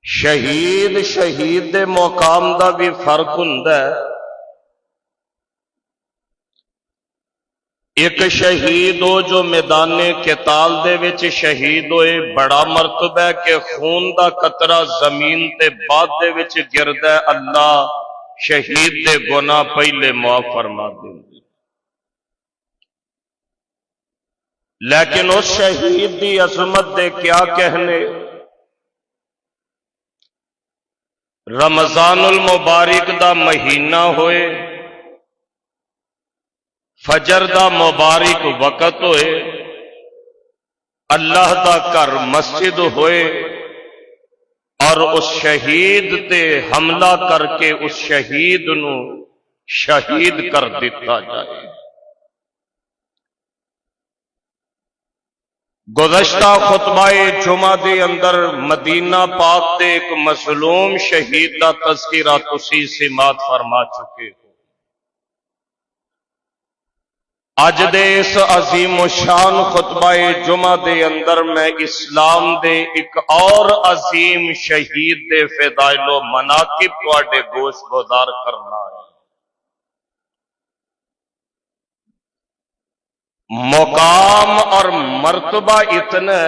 شہید دے مقام دا بھی فرق ہوندا ہے۔ ایک شہید ہو جو میدان قتال دے وچ شہید ہوئے، بڑا مرتبہ ہے کہ خون دا قطرہ زمین تے بعد دے وچ گردا ہے، اللہ شہید دے گناہ پہلے معاف فرما دیندا۔ لیکن اس شہید دی عظمت دے کیا کہنے، رمضان المبارک دا مہینہ ہوئے، فجر دا مبارک وقت ہوئے، اللہ دا گھر مسجد ہوئے، اور اس شہید تے حملہ کر کے اس شہید نو شہید کر دیتا جائے۔ گزشتہ خطبہ جمعہ دے اندر مدینہ پاک دے ایک مظلوم شہید دا تذکرہ تسی سماعت فرما چکے ہو۔ اج دے اس عظیم و شان خطبہ جمعہ دے اندر میں اسلام دے ایک اور عظیم شہید دے فضائل و مناقب تواڈے گوش گزار کرنا ہے۔ مقام اور مرتبہ اتنا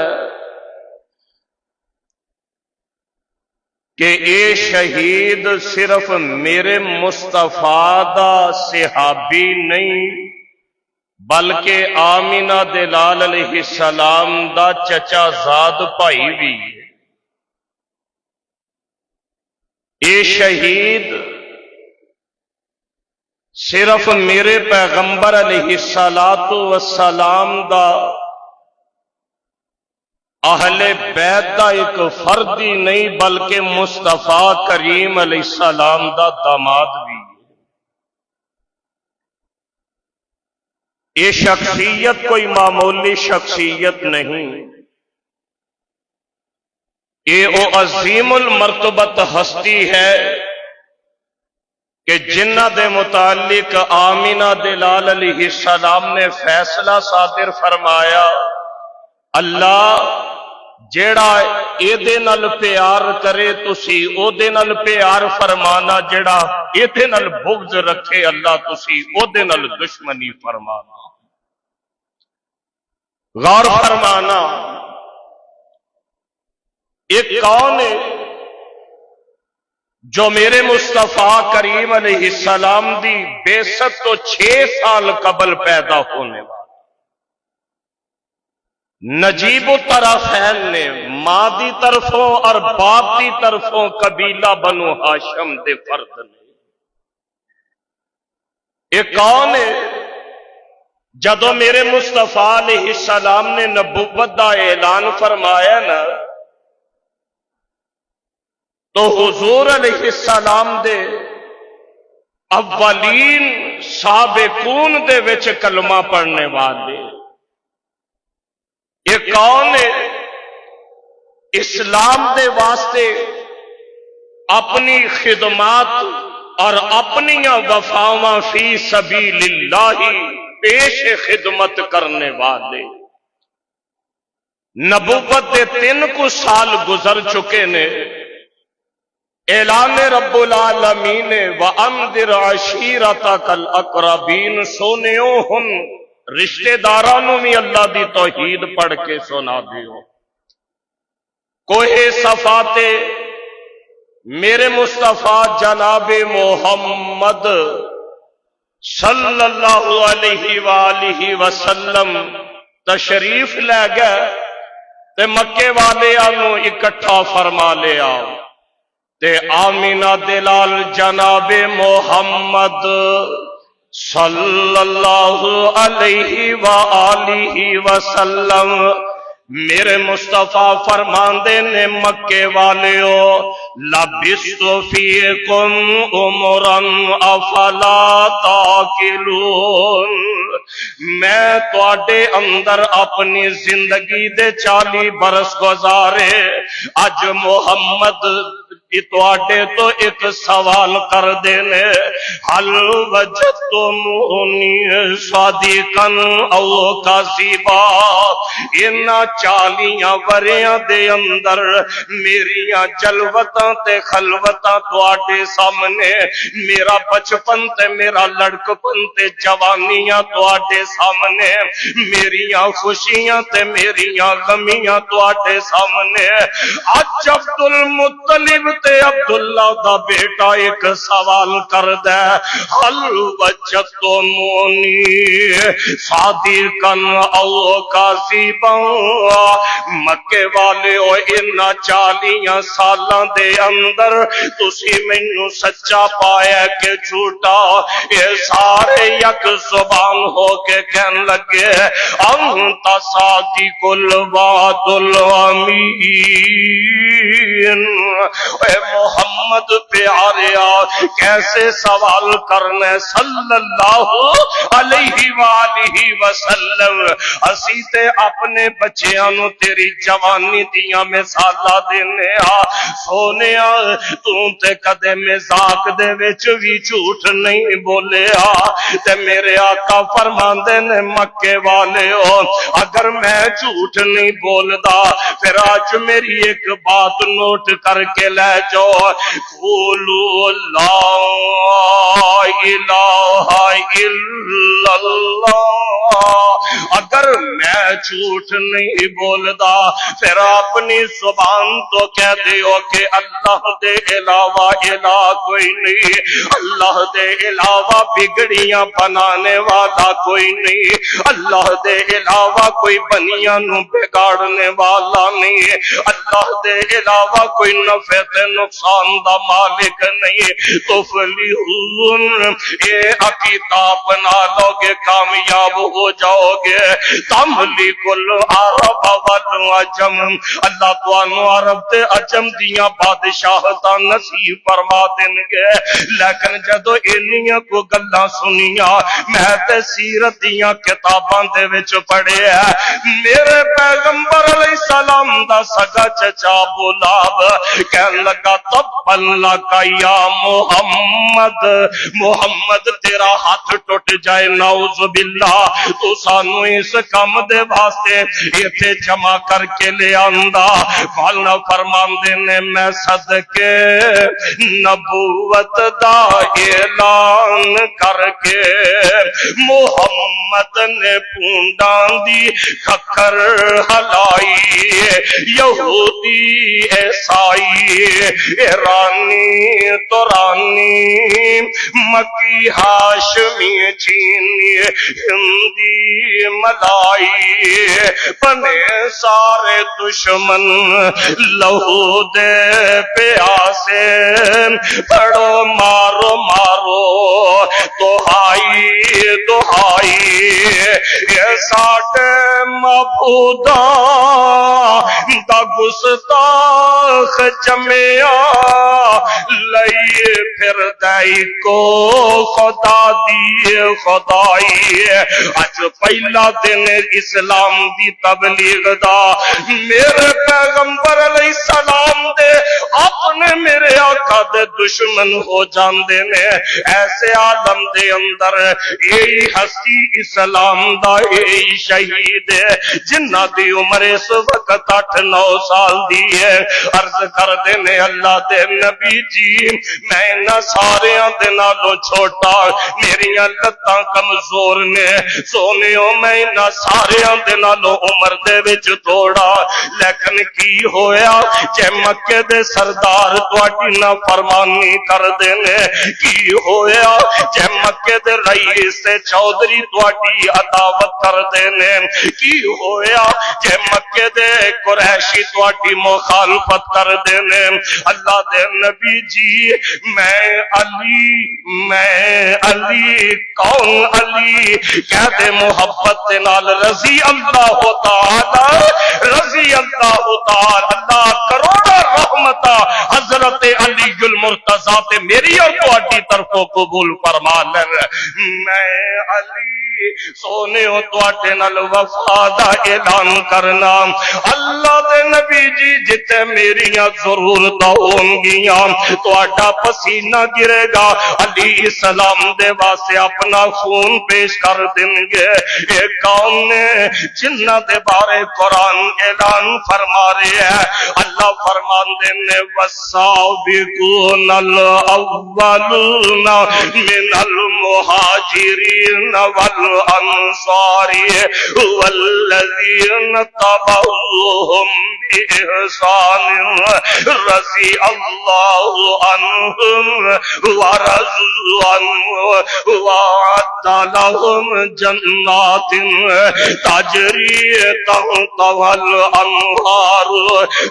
کہ اے شہید صرف میرے مصطفیٰ دا صحابی نہیں بلکہ آمینہ دلال علیہ السلام دا چچا زاد بھائی بھی ہے۔ اے شہید صرف میرے پیغمبر علیہ السلام دا اہل بیت دا ایک فرد ہی نہیں بلکہ مصطفیٰ کریم علیہ السلام دا داماد بھی ہے۔ یہ شخصیت کوئی معمولی شخصیت نہیں، یہ وہ عظیم المرتبت ہستی ہے کہ جنہ دے متعلق آمینہ دلال علیہ السلام نے فیصلہ صادر فرمایا، اللہ جیڑا اے دے نال پیار کرے تسی او دے نال پیار فرمانا، جیڑا اے دے نال بغض رکھے اللہ تسی او دے نال دشمنی فرمانا۔ غور فرمانا، ایک کون ہے جو میرے مصطفیٰ کریم علیہ السلام دی بعثت تو 6 سال قبل پیدا ہونے والا نجیب الطرفین نے، ماں دی طرفوں اور باپ دی طرفوں قبیلہ بنو ہاشم دے فرد نے۔ ایک کون ہے جدو میرے مصطفیٰ علیہ السلام نے نبوت دا اعلان فرمایا نا تو حضور علیہ السلام دے اولین سابقون دے وچ کلمہ پڑھنے والے یہ کون ہے اسلام دے واسطے اپنی خدمات اور اپنی وفاواں فی سبیل اللہ پیش خدمت کرنے والے۔ نبوت دے 3 سال گزر چکے نے، اعلان رب العالمین وَأَنذِرْ عَشِيرَتَكَ الْأَقْرَبِينَ سونےو ہن رشتہ دارانوں بھی اللہ دی توحید پڑھ کے سنا دیو۔ کوہ صفا تے میرے مصطفیٰ جناب محمد صلی اللہ علیہ وآلہ وسلم تشریف لے گئے تے مکے والے آنو اکٹھا فرما لیا تے آمینہ دلال جناب محمد صلی اللہ علیہ وآلہ وسلم میرے مصطفیٰ فرماندے نے مکے والیو لبثت فیکم عمرا افلا تاکلون، میں تواڈے اندر اپنی زندگی دے 40 برس گزارے، اج محمد تواڈے تو ایک سوال کر دینے حل وجدتمونی صادقا او کاذبا انہاں 40 وریاں دے اندر میریاں جلوتاں تے خلوتاں تواڈے سامنے میرا بچپن تے میرا لڑکپن تے جوانیاں تواڈے سامنے میریاں خوشیاں تے میریاں غمیاں تواڈے سامنے اج عبد المطلب تے عبداللہ دا بیٹا ایک سوال کردہ حل وجدتمونی صادقا او کاذبا مکے والے او انہاں 40 سالاں دے اندر تسی مینوں سچا پایا کہ جھوٹا یہ سارے یک زبان ہو کے کہن لگے انت صادق الوعد الامین اے محمد پیاریا کیسے سوال کرنے صلی اللہ علیہ وآلہ وسلم اسی تے اپنے بچیاں نو تیری جوانی دیاں مثالاں دینے سونے تو تے کدے مذاق دے وچ وی جھوٹ نہیں بولے تے میرے آقا فرماندے نے مکے والے ہو اگر میں جھوٹ نہیں بولدا پھر آج میری ایک بات نوٹ کر کے لے جاؤ قولوا لا الہ الا اللہ اگر میں جھوٹ نہیں بولدا پھر اپنی زبان تو کہہ دیو کہ اللہ دے علاوہ الہ کوئی نہیں اللہ دے علاوہ بگڑیاں بنانے والا کوئی نہیں اللہ دے علاوہ کوئی بنیاں نو بگاڑنے والا نہیں اللہ دے علاوہ کوئی نفع تے نقصان دا مالک نہیں تفلحون یہ عقیدہ بنا لو گے کامیاب ہو جاؤ گے تملک العرب والعجم اللہ توانو عرب تے عجم دیاں بادشاہتاں نصیب فرما دیں گے لیکن جدو انیاں کو گلاں سنیاں میں تے سیرت دیاں کتاباں دے وچ پڑھے ہیں میرے پیغمبر علیہ السلام دا سگا چچا ابو لہب کہنے لگا تبا لک یا محمد محمد تیرا ہاتھ ٹوٹ جائے نعوذ باللہ تو سانو اس کام دے واسطے ایتھے جمع کر کے لے آندا والنا فرماندے نے میں صدقے نبوت دا اعلان کر کے محمد نے پونڈاں دی کھکر ہلائی یہودی عیسائی ایرانی تورانی مکی ہاشمی چینی ہندی ملائی بنے سارے دشمن لہو دے پیاسے پڑو مارو مارو دہائی دہائی یہ ساٹے مبودا دا گستاخ جمعیا لئیے پھر دائی کو خدا دیئے خدائی آج پہلا دن اسلام دی تبلیغ دا میرے پیغمبر علیہ السلام دے اپنے میرے آقا دے دشمن ہو جاندے نے ایسے عالم دے اندر یہی ہستی اسلام دا یہی شہید ہے جنہ دی عمر اس وقت 8-9 سال دی ہے عرض کر دینے اللہ دے نبی جی میں نہ سارے دے نالوں چھوٹا میریاں لتاں کمزور نے سونےوں میں نہ سارے دے نالوں عمر دے وچ توڑا لیکن کی ہویا جے مکے دے سردار تواڈی نہ فرمانی کر دینے کی ہویا جے مکے دے رئیس چودھری تواڈی عداوت کر دینے کی ہویا جے مکے دے قریشی تواڈی مخالفت کر دینے اللہ دے نبی جی میں علی کون علی کہہ دے محبت نال رضی اللہ تعالی اللہ کروڑا رحمتہ حضرت علی المرتضی تے میری اور تواڈی طرفوں قبول فرما لے میں علی سونےو تواڈے نال وفا دا اعلان کرنا اللہ دے نبی جی جتے میریاں ضرورتاں ہون گیاں تواڈا پسینہ گرے گا علی السلام دے واسطے اپنا خون پیش کر دیں گے اے کون نے جنہ دے بارے قرآن اعلان فرما رہے ہیں اللہ فرمان دینے والسابقون الاولون من المہاجرین والانصار والذین تبعوهم بإحسان رضی اللہ عنہم ورضوا عنہ وعد لهم جنات تجری تحتها الانہار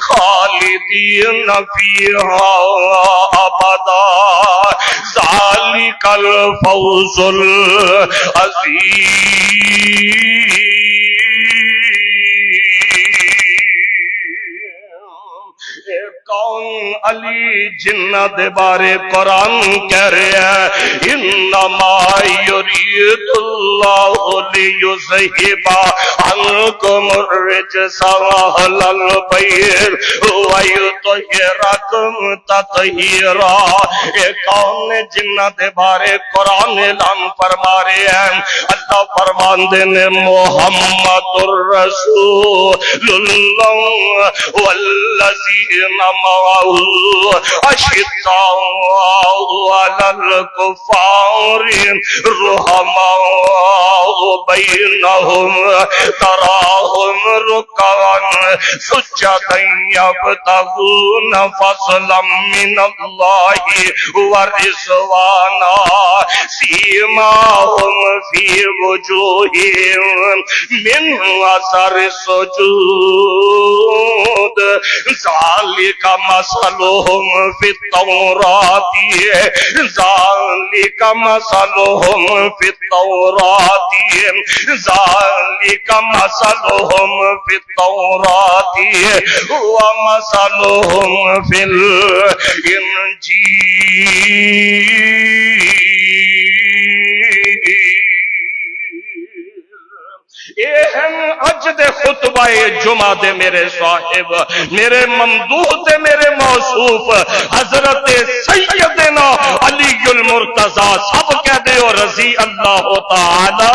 خالدین فیہا ابدا ذالک الفوز العظیم کون علی جنہ دے بارے قرآن کہہ رہے ہیں انما یرید اللہ لیذہب عنکم الرجس اہل البیت ویطہرکم تطہیرا اے کون نے جنہ دے بارے قرآن اعلان فرما رہے ہیں اللہ فرمان دینے محمد الرسول اللہ والذین معه أشداء على الكفار رحماء بينهم تراهم ركعا سجدا يبتغون فضلا من الله ورضوانا سيماهم في وجوههم من أثر السجود ذالک مثلهم فی التوراۃ ذالک مثلهم فی التوراۃ ذالک مثلهم فی التوراۃ ومثلهم فی الانجیل اج دے خطبہ جمعہ دے میرے صاحب میرے ممدوح دے میرے موصوف حضرت سیدنا علی المرتضی سب کہہ دے ہو رضی اللہ تعالی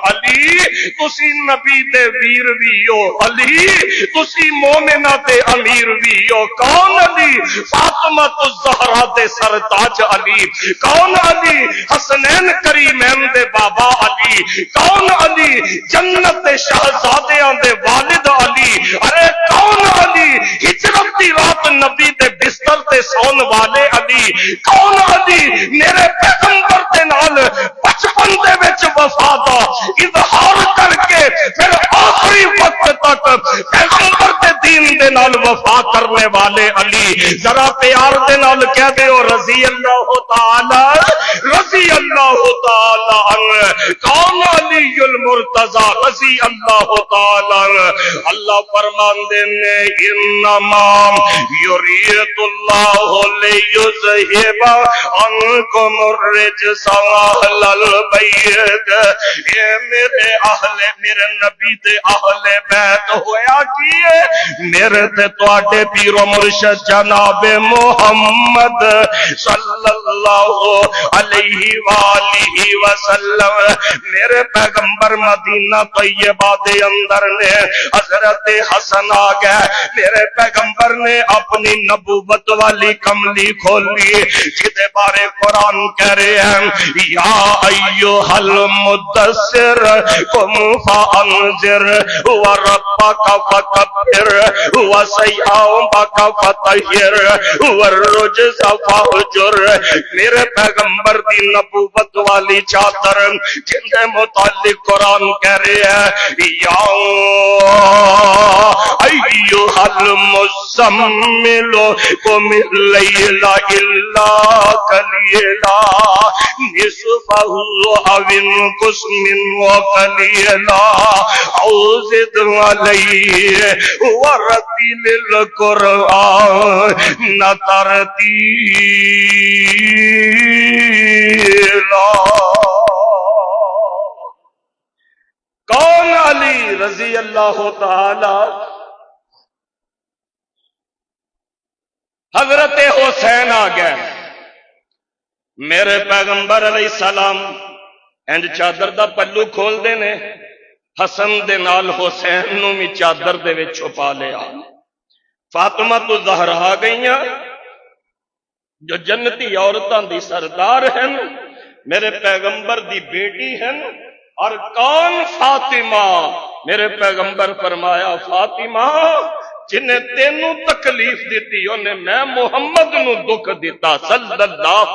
علی تسی نبی دے ویر بھی ہو علی تسی مومنہ دے امیر بھی ہو کون علی فاطمہ الزہرا دے سرتاج علی کون علی حسنین کریمین دے بابا علی کون علی جنت دے شہزادیاں دے والد علی ارے کون علی ہجرت دی رات نبی دے بستر تے سون والے علی کون علی میرے پیغمبر دے نال بچپن دے وچ وفا دا اظہار کر کے پھر آخری وقت تک پیغمبر دے دین دے نال وفا کرنے والے علی ذرا پیار دے نال کہہ دے او رضی اللہ تعالی عنہ کون علی المرتضی رضی اللہ تعالی اللہ فرمان دینے انما یرید اللہ لیذہب عنکم الرجس اہل البیت اے میرے نبی دے اہل بیت ہویا کیے میرے تے تواڈے پیر و مرشد جناب محمد صلی اللہ علیہ وآلہ وسلم میرے پیغمبر مدینہ طیبہ دے اندر نے حضرت حسن آ گئے میرے پیغمبر نے اپنی نبوت والی کملی کھولی جدے بارے قرآن کہہ رہے ہیں یا ایوہ المدثر قم فانذر وربک فکبر وثیابک فطہر والرجز فاہجر میرے پیغمبر دی نبوت والی چادر جن کے متعلق قرآن کہہ رہے ہیں یا ایوہ المزمل قم اللیل الا قلیلا نصفہ او انقص منہ قلیلا او زد علیہ ورتل قرآن ترتیلا۔ کون؟ علی رضی اللہ تعالی۔ حضرت حسین آ گئے، میرے پیغمبر علیہ السلام انج چادر دا پلو کھول دے نے، حسن دے نال حسین نو بھی چادر دے وچ چھپا لیا۔ فاطمہ تو زہرا آ گئیاں جو جنتی عورتاں دی سردار ہیں، میرے پیغمبر دی بیٹی ہیں، اور کون؟ فاطمہ۔ میرے پیغمبر فرمایا فاطمہ جنہیں تینوں تکلیف دیتی انہیں میں محمد نو دکھ دیتا صلی اللہ۔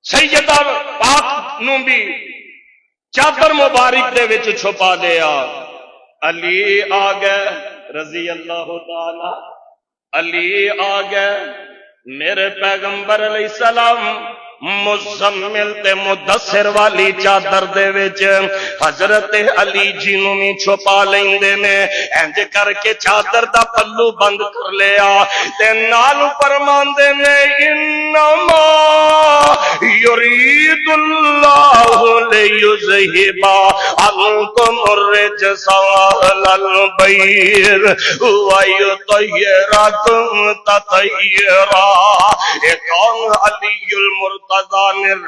سیدہ پاک نو بھی چادر مبارک دے وچ چھپا دیا۔ علی آ گئے رضی اللہ تعالی، علی آ گئے، میرے پیغمبر علیہ السلام مزمل تے مدثر والی چادر دے وچ حضرت علی جی نو بھی چھپا لیندے نے، انج کر کے چادر دا پلو بند کر لیا تے نال فرماندے نے انما یرید اللہ لیذہب عنکم الرجس اہل البیت ویطہرکم تطہیرا۔ ایک اور علی المرتضی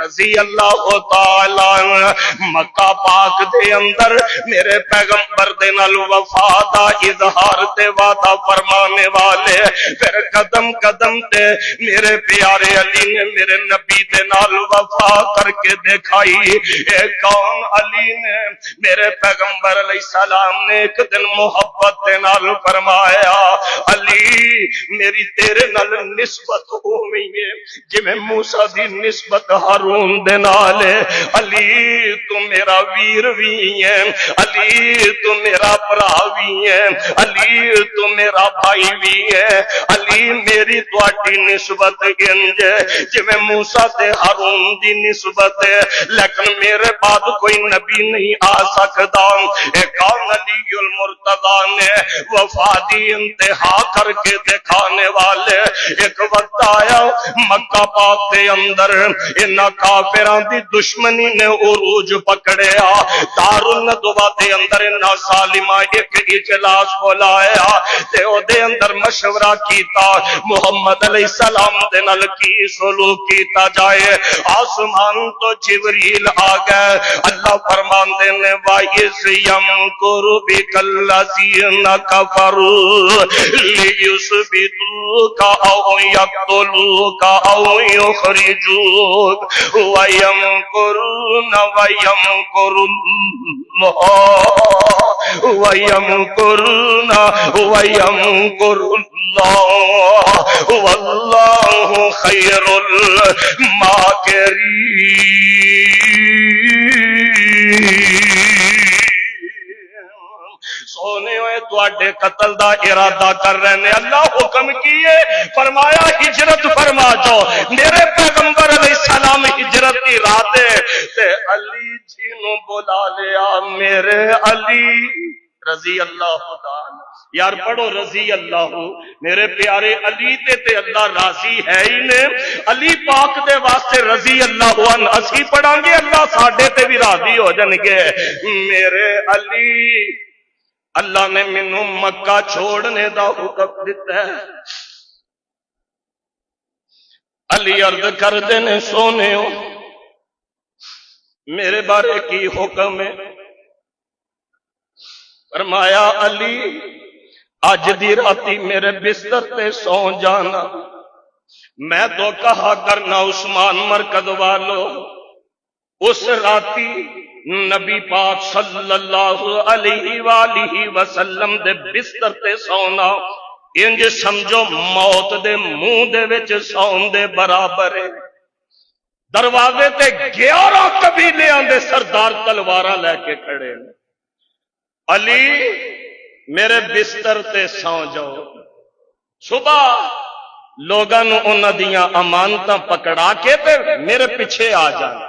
رضی اللہ تعالی مکہ پاک دے اندر میرے پیغمبر دے نال وفا دا اظہار تے وعدہ فرمانے والے، پھر قدم قدم تے میرے پیارے علی نے میرے نبی دے نال وفا کر کے دکھائی۔ اے کون؟ علی نے میرے پیغمبر علیہ السلام نے ایک دن محبت دے نال فرمایا علی میری تیرے نال نسبت ہوئی ہے جی میں موسیٰ دی نسبت ہارون دے نال ہے۔ علی تو میرا ویر بھی ہے، علی تو میرا بھرا بھی ہے، علی تو میرا بھائی بھی ہے، علی میری تواڈی نسبت انج ہے جی میں موسیٰ تے ہارون دی نسبت ہے، لیکن میرے بعد کوئی نبی نہیں آ سکتا۔ ایک اور علی المرتضی نے وفا دی انتہا کر کے دکھانے والے، ایک وقت آیا مکہ پاک دے اندر انہاں کافراں دی دشمنی نے عروج پکڑیا، دار الندوہ دے اندر انہاں ظالماں ایک اجلاس بلایا تے او دے اندر مشورہ کیتا محمد علیہ السلام دے نال کی سلوک کیتا جائے۔ آسمان تو جبریل آ گئے، اللہ فرماندے نے وَإِذْ يَمْكُرُ بِكَ الَّذِينَ كَفَرُوا لِيُثْبِتُوكَ أَوْ يَقْتُلُوكَ أَوْ يُخْرِجُوكَ وَيَمْكُرُونَ وَيَمْكُرُ اللَّهُ وَاللَّهُ خَيْرُ الْمَاكِرِينَ۔ سونے ہوئے تواڈے قتل دا ارادہ کر رہے ہیں، اللہ حکم کیے فرمایا ہجرت فرما جاؤ۔ میرے پیغمبر علیہ السلام ہجرت کی ارادے تے علی جی نو بلا لیا، میرے علی رضی اللہ تعالی۔ یار پڑھو رضی اللہ، میرے پیارے علی تے اللہ راضی ہے ہی نے، علی پاک دے واسطے رضی اللہ عنہ اسی پڑھاں گے، اللہ ساڈے تے بھی راضی ہو جان گے۔ میرے علی اللہ نے مینوں مکہ چھوڑنے دا حکم دیتا ہے۔ علی عرض کر دینے سونے ہو میرے بارے کی حکم ہے؟ فرمایا علی اج دی راتی میرے بستر تے سو جانا، میں تو کہا کرنا عثمان مرکز والو اس راتی نبی پاک صلی اللہ علیہ وآلہ وسلم دے بستر تے سونا انج سمجھو موت دے منہ دے وچ سون دے برابر ہے۔ دروازے تے 11 قبیلیاں دے سردار تلواراں لے کے کھڑے ہیں، علی میرے بستر تے سو جاؤ، صبح لوگاں نو انہاں دیاں امانتاں پکڑا کے تے میرے پیچھے آ جانا۔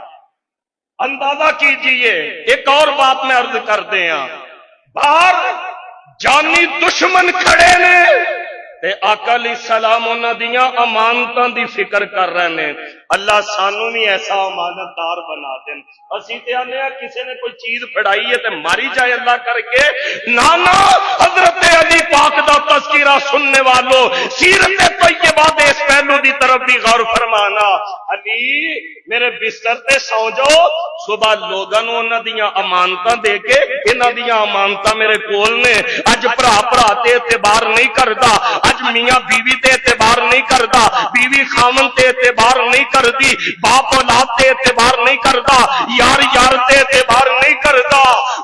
اندازہ کیجئے ایک اور بات میں عرض کر دیں، باہر جانی دشمن کھڑے نے، تے آقا علیہ السلام انہاں دیاں امانتاں دی فکر کر رہے نے اللہ سانو بھی ایسا امانتدار بنا دین اسی تے آنے کسی نے کوئی چیز پھڑائی ہے تے ماری جائے اللہ کر کے نانا حضرت علی پاک دا تذکرہ سننے والوں سیرت طیبہ دے اس پہلو دی طرف بھی غور فرمانا علی میرے بستر تے سو جاؤ صبح لوگاں نوں انہاں دیاں امانتاں دے کے انہاں دیاں امانتاں میرے کول نے اج بھرا بھرا تے اعتبار نہیں کردا اج میاں بیوی تے اعتبار نہیں کردا بیوی خاوند تے اعتبار نہیں کردی باپ اولاد تے اعتبار نہیں کردا یار یار تے اعتبار نہیں کردا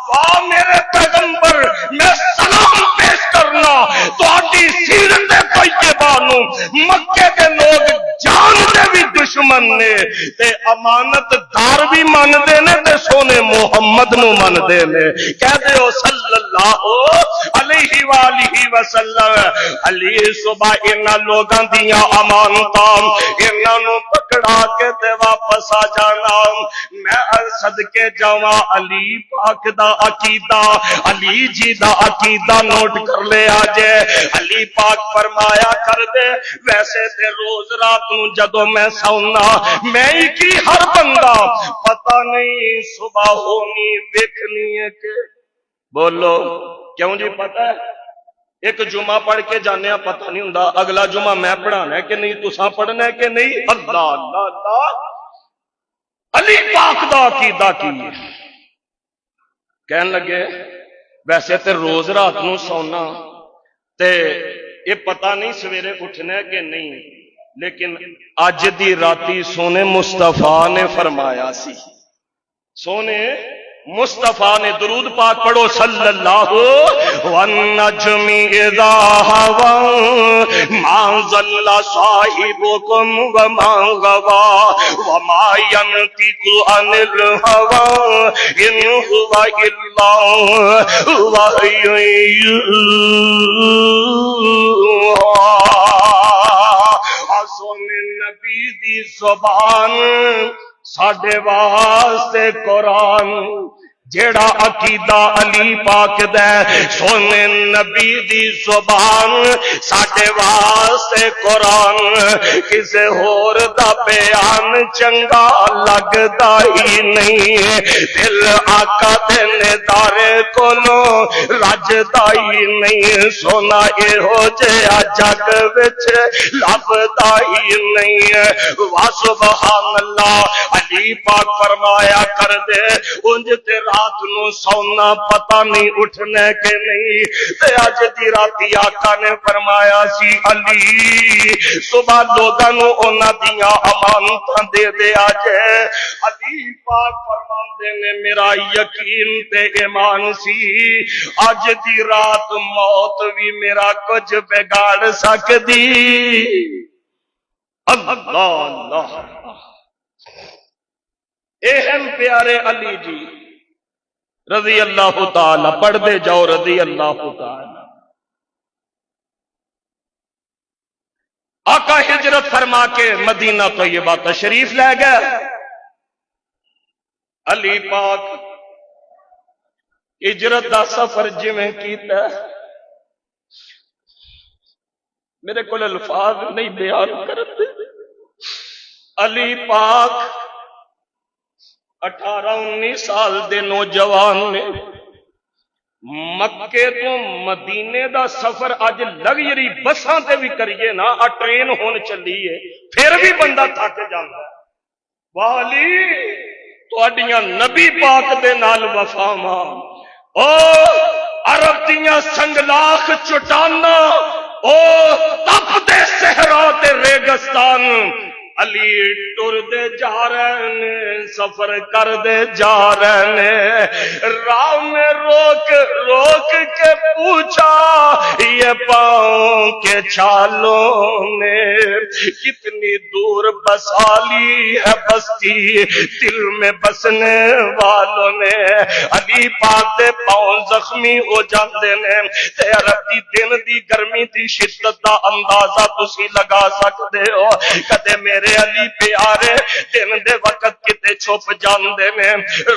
واہ میرے پیغمبر میں سلام پیش کرنا تہاڈی سیرت طیبہ نوں مکے دے لوگ جان دے بھی دشمن نے تے امانت دار بھی من دے نے تے سونے محمد نو من دے نے کہہ دیو صلی اللہ علیہ وآلہ وسلم علی صبح انہاں لوگاں دیاں امانتاں انہاں نو پکڑا کے تے واپس آ جانا میں صدقے جاواں علی پاک دا عقیدہ علی جی دا عقیدہ نوٹ کر لے آجے علی پاک فرمایا کر دے ویسے تے روز رات نو جدو میں سونا میں ہی کی ہر بندہ پتہ نہیں صبح ہونی دیکھنی ہے کہ بولو کیوں جی پتہ ہے ایک جمعہ پڑھ کے جانے پتہ نہیں ہوندا اگلا جمعہ میں پڑھانا ہے کہ نہیں تساں پڑھنا ہے کہ نہیں اللہ اللہ اللہ علی پاک دا عقیدہ کی کہن لگے ویسے تے روز رات نو سونا تے یہ پتہ نہیں سویرے اٹھنا ہے کہ نہیں لیکن اج دی راتی سونے مصطفیٰ نے فرمایا سی سونے مصطفیٰ نے درود پاک پڑھو صلی اللہ والنجم اذا ہوا ما ضل صاحبکم وما غوا وما ينطق عن الهوى ان هو الا وحی یوحی سونے نبی دی زبان ساڈے واسطے قرآن جیڑا عقیدہ علی پاک دے سونے نبی دی زبان ساڈے واسطے قرآن کسے ہور دا بیان چنگا لگدا ہی نہیں دل آقا دے ندارے کولو رجدا ہی نہیں سونا اے ہو جیا جگ وچ لبدا ہی نہیں وا سبحان اللہ علی پاک فرمایا کر دے انج تے رات نو سونا پتہ نہیں اٹھنے کے نہیں تے اج دی راتی آقا نے فرمایا سی علی صبح لوگاں نو انہاں دیاں امانتاں دے دے اجے علی پاک فرماندے نے میرا یقین تے ایمان سی اج دی رات موت بھی میرا کچھ بگاڑ سکدی اللہ اللہ اہم پیارے علی جی رضی اللہ تعالی پڑھ دے جاؤ رضی اللہ تعالی آقا ہجرت فرما کے مدینہ طیبہ تشریف لے گئے علی پاک ہجرت دا سفر جویں کیتا میرے کو الفاظ نہیں بیان کرتے علی پاک 18-19 سال دے نوجوان نے مکے تو مدینے دا سفر اج لگژری بساں تے بھی کریے نا ٹرین ہون چلی ہے پھر بھی بندہ تھک جاندا ہے والی تہاڈیاں نبی پاک دے نال وفاواں او عرب دیاں سنگلاخ چٹانا او تپ دے صحرا تے ریگستان علی ٹر دے جا رہے نے سفر کر دے جا رہے نے راہ میں روک روک کے پوچھا یہ پاؤں کے چھالوں نے کتنی دور بسا لی ہے بستی دل میں بسنے والوں نے علی پاک دے پاؤں زخمی ہو جاندے نے تے رتی دن دی گرمی دی شدت دا اندازہ تسی لگا سکدے ہو کدے میرے میرے علی پیارے دن دے وقت کتے چھپ جاندے نے،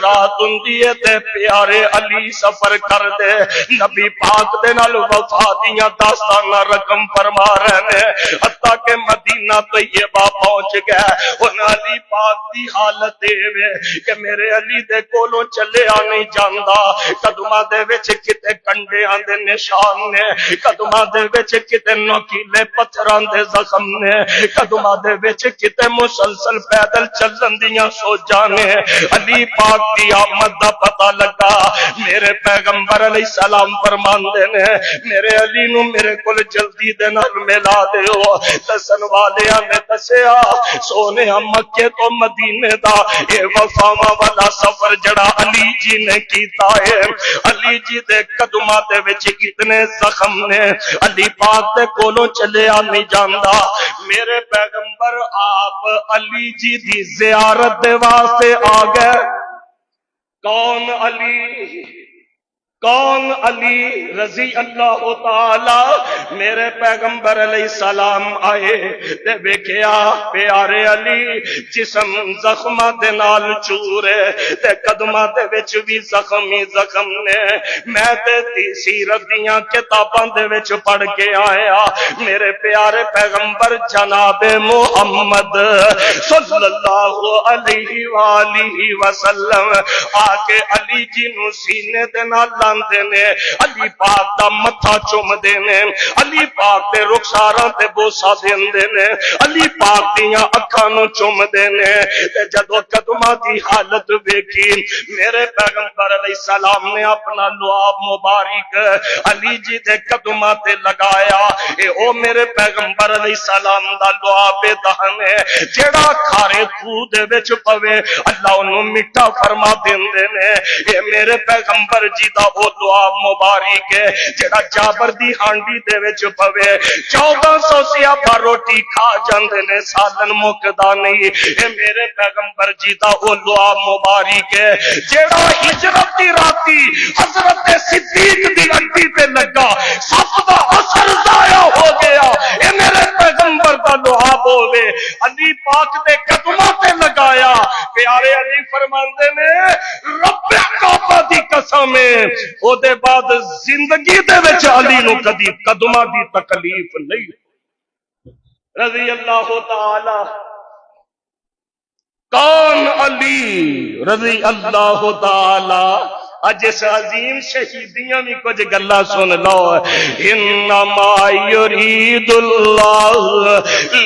رات ہوندی ہے تے پیارے علی سفر کر دے، نبی پاک دے نال وفا دیاں داستاناں رقم فرما رہے نے، حتیٰ کہ مدینہ طیبہ پہنچ گئے۔ ان علی پاک دی حالت اے کہ میرے علی دے کولوں چلیا نہیں جاندا، قدماں دے وچ کتے کنڈیاں دے نشان نے، قدماں دے وچ کتے نوکیلے پتھراں دے زخم نے، قدماں دے وچ کتے مسلسل پیدل چلن دیاں سوجاں نے۔ علی پاک دی آمد دا پتہ لگا، میرے پیغمبر علیہ السلام فرماندے نے میرے علی نو میرے کول جلدی دے نال ملا دیو۔ دسن والیاں نے دسیا سونے مکے تو مدینے دا اے وفاواں والا سفر جڑا علی جی نے کیتا ہے، علی جی دے قدماں دے وچ کتنے زخم نے، علی پاک دے کولوں چلیا نہیں جاندا۔ میرے پیغمبر آپ علی جی دی زیارت دے واسطے آ گئے۔ کون علی؟ کون علی رضی اللہ تعالی؟ میرے پیغمبر علیہ السلام آئے تے ویکھیا پیارے علی جسم زخماں دے نال چورے تے قدماں دے وچ بھی زخم ہی زخم نے۔ میں تے سیرت دیاں کتاباں دے وچ پڑھ کے آیا میرے پیارے پیغمبر جناب محمد صلی اللہ علیہ وآلہ وسلم آ کے علی جی نو سینے دے نال لاندے نے، علی پاک دا متھا چوم دے نے، علی پاک دے رخساراں تے بوسا دیندے نے، علی پاک دیاں اکھاں نو چوم دے نے۔ تے جدوں قدماں دی حالت ویکھی میرے پیغمبر علیہ السلام نے اپنا لعاب مبارک علی جی دے قدماں تے لگایا۔ اے او میرے پیغمبر علیہ السلام دا لعاب دہن ہے جڑا کھارے خوں دے وچ پوے اللہ اونوں میٹھا فرما دیندے نے۔ اے میرے پیغمبر جی دا او لعاب مبارک ہے جڑا جابر دی ہانڈی دے وچ پوے 1400 سیابا روٹی کھا جاندے نے، سالن مکدا نہیں۔ اے میرے پیغمبر جی دا او لعاب مبارک ہے جڑا ہجرت دی راتی حضرت صدیق دی ہڈی تے لگا، سب دا اثر ضائع ہو گیا۔ اے میرے پیغمبر دا لعاب ہوے علی پاک دے قدماں تے لگایا۔ پیارے علی فرماندے نے رب کعبہ دی قسم او دے بعد زندگی دے وچ علی نو کدی قدماں دی تکلیف نہیں رضی اللہ تعالی۔ کون علی رضی اللہ تعالی؟ اج اس عظیم شہیدیاں بھی کچھ گلا سن لو۔ انما یرید اللہ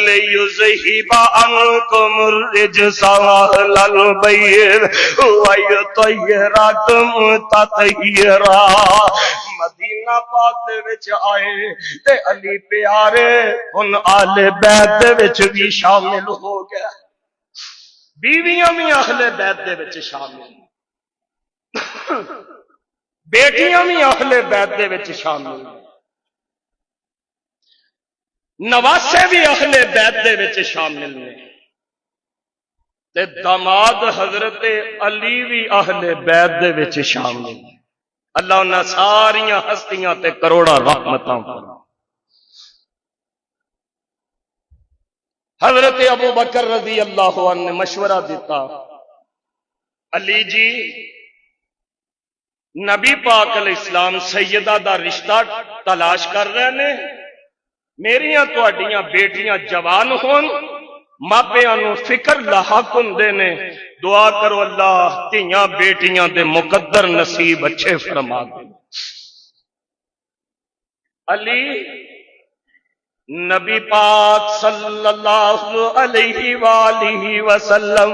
لیذہب عنکم الرجس اہل البیت ویطہرکم تطہیرا۔ مدینہ پاک دے وچ آئے تے علی پیارے ان آل بیت دے وچ بھی شامل ہو گیا، بیویاں بھی اہل بیت دے وچ شامل، بیٹیاں بھی اہل بیت دے وچ شامل، نواسے بھی اہل بیت دے وچ شامل نے، تے داماد حضرت علی بھی اہل بیت دے وچ شامل۔ اللہ انہاں ساریاں ہستیاں تے کروڑاں رحمتاں فرمائے۔ حضرت ابو بکر رضی اللہ عنہ نے مشورہ دیتا، علی جی نبی پاک علیہ السلام سیدہ دا رشتہ تلاش کر رہے نے، میریاں تہاڈیاں بیٹیاں جوان ہون، ماپیاں نو فکر لاحق ہوندے نے، دعا کرو اللہ تیاں بیٹیاں دے مقدر نصیب اچھے فرما دے۔ علی نبی پاک صلی اللہ علیہ وآلہ وسلم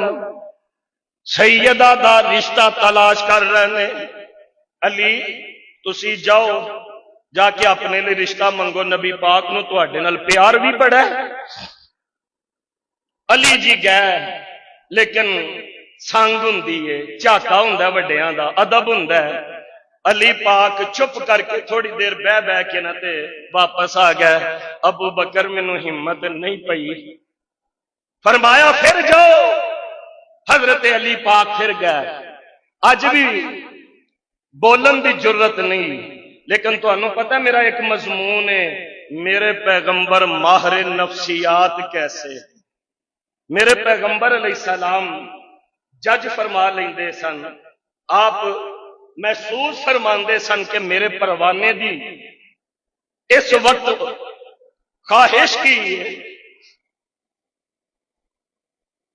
سیدہ دا رشتہ تلاش کر رہے ہیں۔ علی تسی جاؤ جا کے اپنے لئے رشتہ منگو، نبی پاک نو تواڈے نال پیار بھی بڑا ہے۔ علی جی گئے لیکن سنگ ہوندی ہے، جھاکا ہوندا ہے وڈیاں دا، ادب ہوندا ہے۔ علی پاک چپ کر کے تھوڑی دیر بہ کے نہ تے واپس آ گئے۔ ابو بکر مینوں ہمت نہیں پئی، فرمایا پھر جاؤ۔ حضرت علی پاک پھر گئے، اج بھی بولن دی جرت نہیں، لیکن تانوں پتہ میرا ایک مضمون ہے، میرے پیغمبر ماہر نفسیات کیسے، میرے پیغمبر علیہ السلام جج فرما لیندے سن، آپ محسوس فرماندے سن کہ میرے پروانے دی اس وقت خواہش کی ہے۔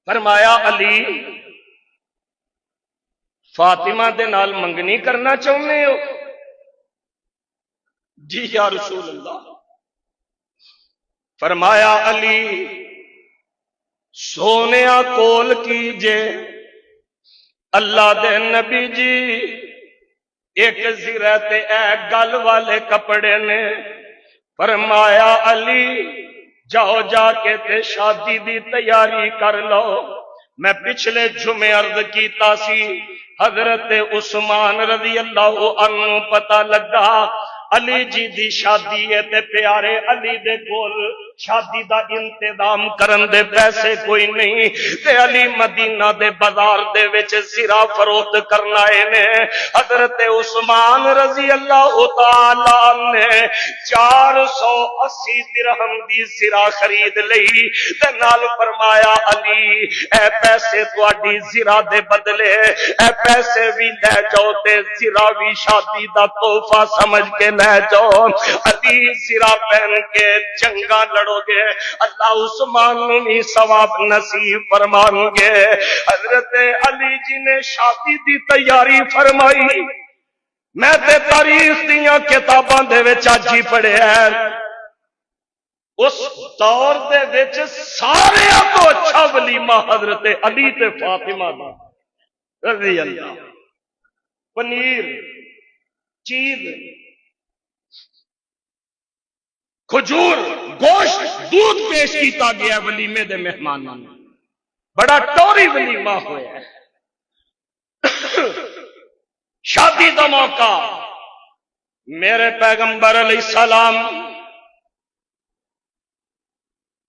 فرمایا علی فاطمہ دے نال منگنی کرنا چاہتے ہو؟ جی یا رسول اللہ۔ فرمایا علی سونیا کول کیجے، اللہ دے نبی جی ایک زرہ تے اے گل والے کپڑے نے۔ فرمایا علی جاؤ جا کے تے شادی دی تیاری کر لو۔ میں پچھلے جمعے عرض کیتا سی حضرت عثمان رضی اللہ عنہ پتہ لگا علی جی دی شادی ہے تے پیارے علی دے کول شادی دا انتظام کرن دے پیسے کوئی نہیں تے علی مدینہ دے بازار دے وچ زرا فروخت کرنا ہے۔ حضرت عثمان رضی اللہ تعالی نے 480 درہم دی زرا خرید لئی تے نال فرمایا علی اے پیسے تواڈی زرا دے بدلے اے پیسے بھی لے جاؤ تے زرا بھی شادی دا تحفہ سمجھ کے لے جاؤ۔ علی زرا پہن کے جنگاں لڑو گے، اللہ عثمان نو بھی ثواب نصیب فرمان گے۔ حضرت علی جی نے شادی دی تیاری فرمائی۔ میں تے تاریخ دیاں کتاباں دے وچ اج ہی پڑھیا ہے، اس دور دے وچ سارے تو اچھا ولیمہ حضرت علی تے فاطمہ دا رضی اللہ۔ پنیر، چیز، کھجور، گوشت، دودھ پیش کیتا گیا ولیمے دے مہمانوں نے، بڑا ٹوری ولیمہ ہویا ہے۔ شادی دا موقع، میرے پیغمبر علیہ السلام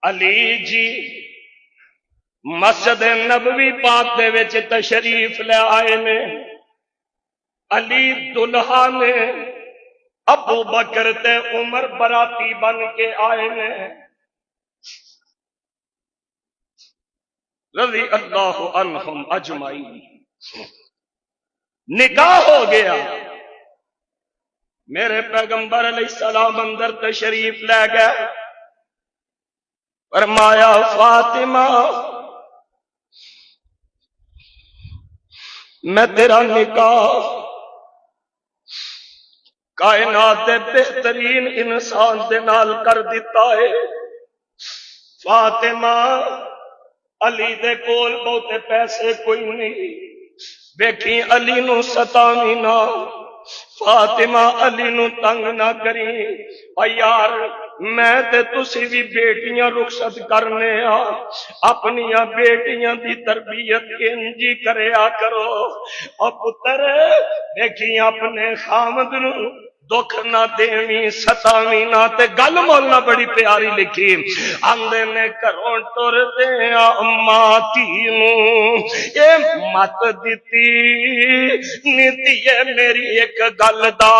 علی جی مسجد نبوی پاک دے وچ تشریف لے آئے نے۔ علی دلہا نے، ابو بکر تے عمر براتی بن کے آئے نے رضی اللہ عنہم اجمعین۔ نکاح ہو گیا، میرے پیغمبر علیہ السلام اندر تشریف لے گئے۔ فرمایا فاطمہ میں تیرا نکاح کائنات دے بہترین انسان دے نال کر دیتا ہے۔ فاطمہ علی دے کول بہتے پیسے کوئی نہیں، بیٹھی علی نو ستاوی نہ، فاطمہ علی نو تنگ نہ کری۔ او یار میں تے تسی بھی بیٹیاں رخصت کرنے آ، اپنیاں بیٹیاں دی تربیت انجی کریا کرو۔ او پتر دیکھی اپنے خامد نو دکھ نہ دیویں ستاویں نہ۔ تے گل مولا بڑی پیاری لکھی، آندے نے گھروں ٹر دیا ماں تھی نوں اے مت دتی نیتی میری ایک گل دا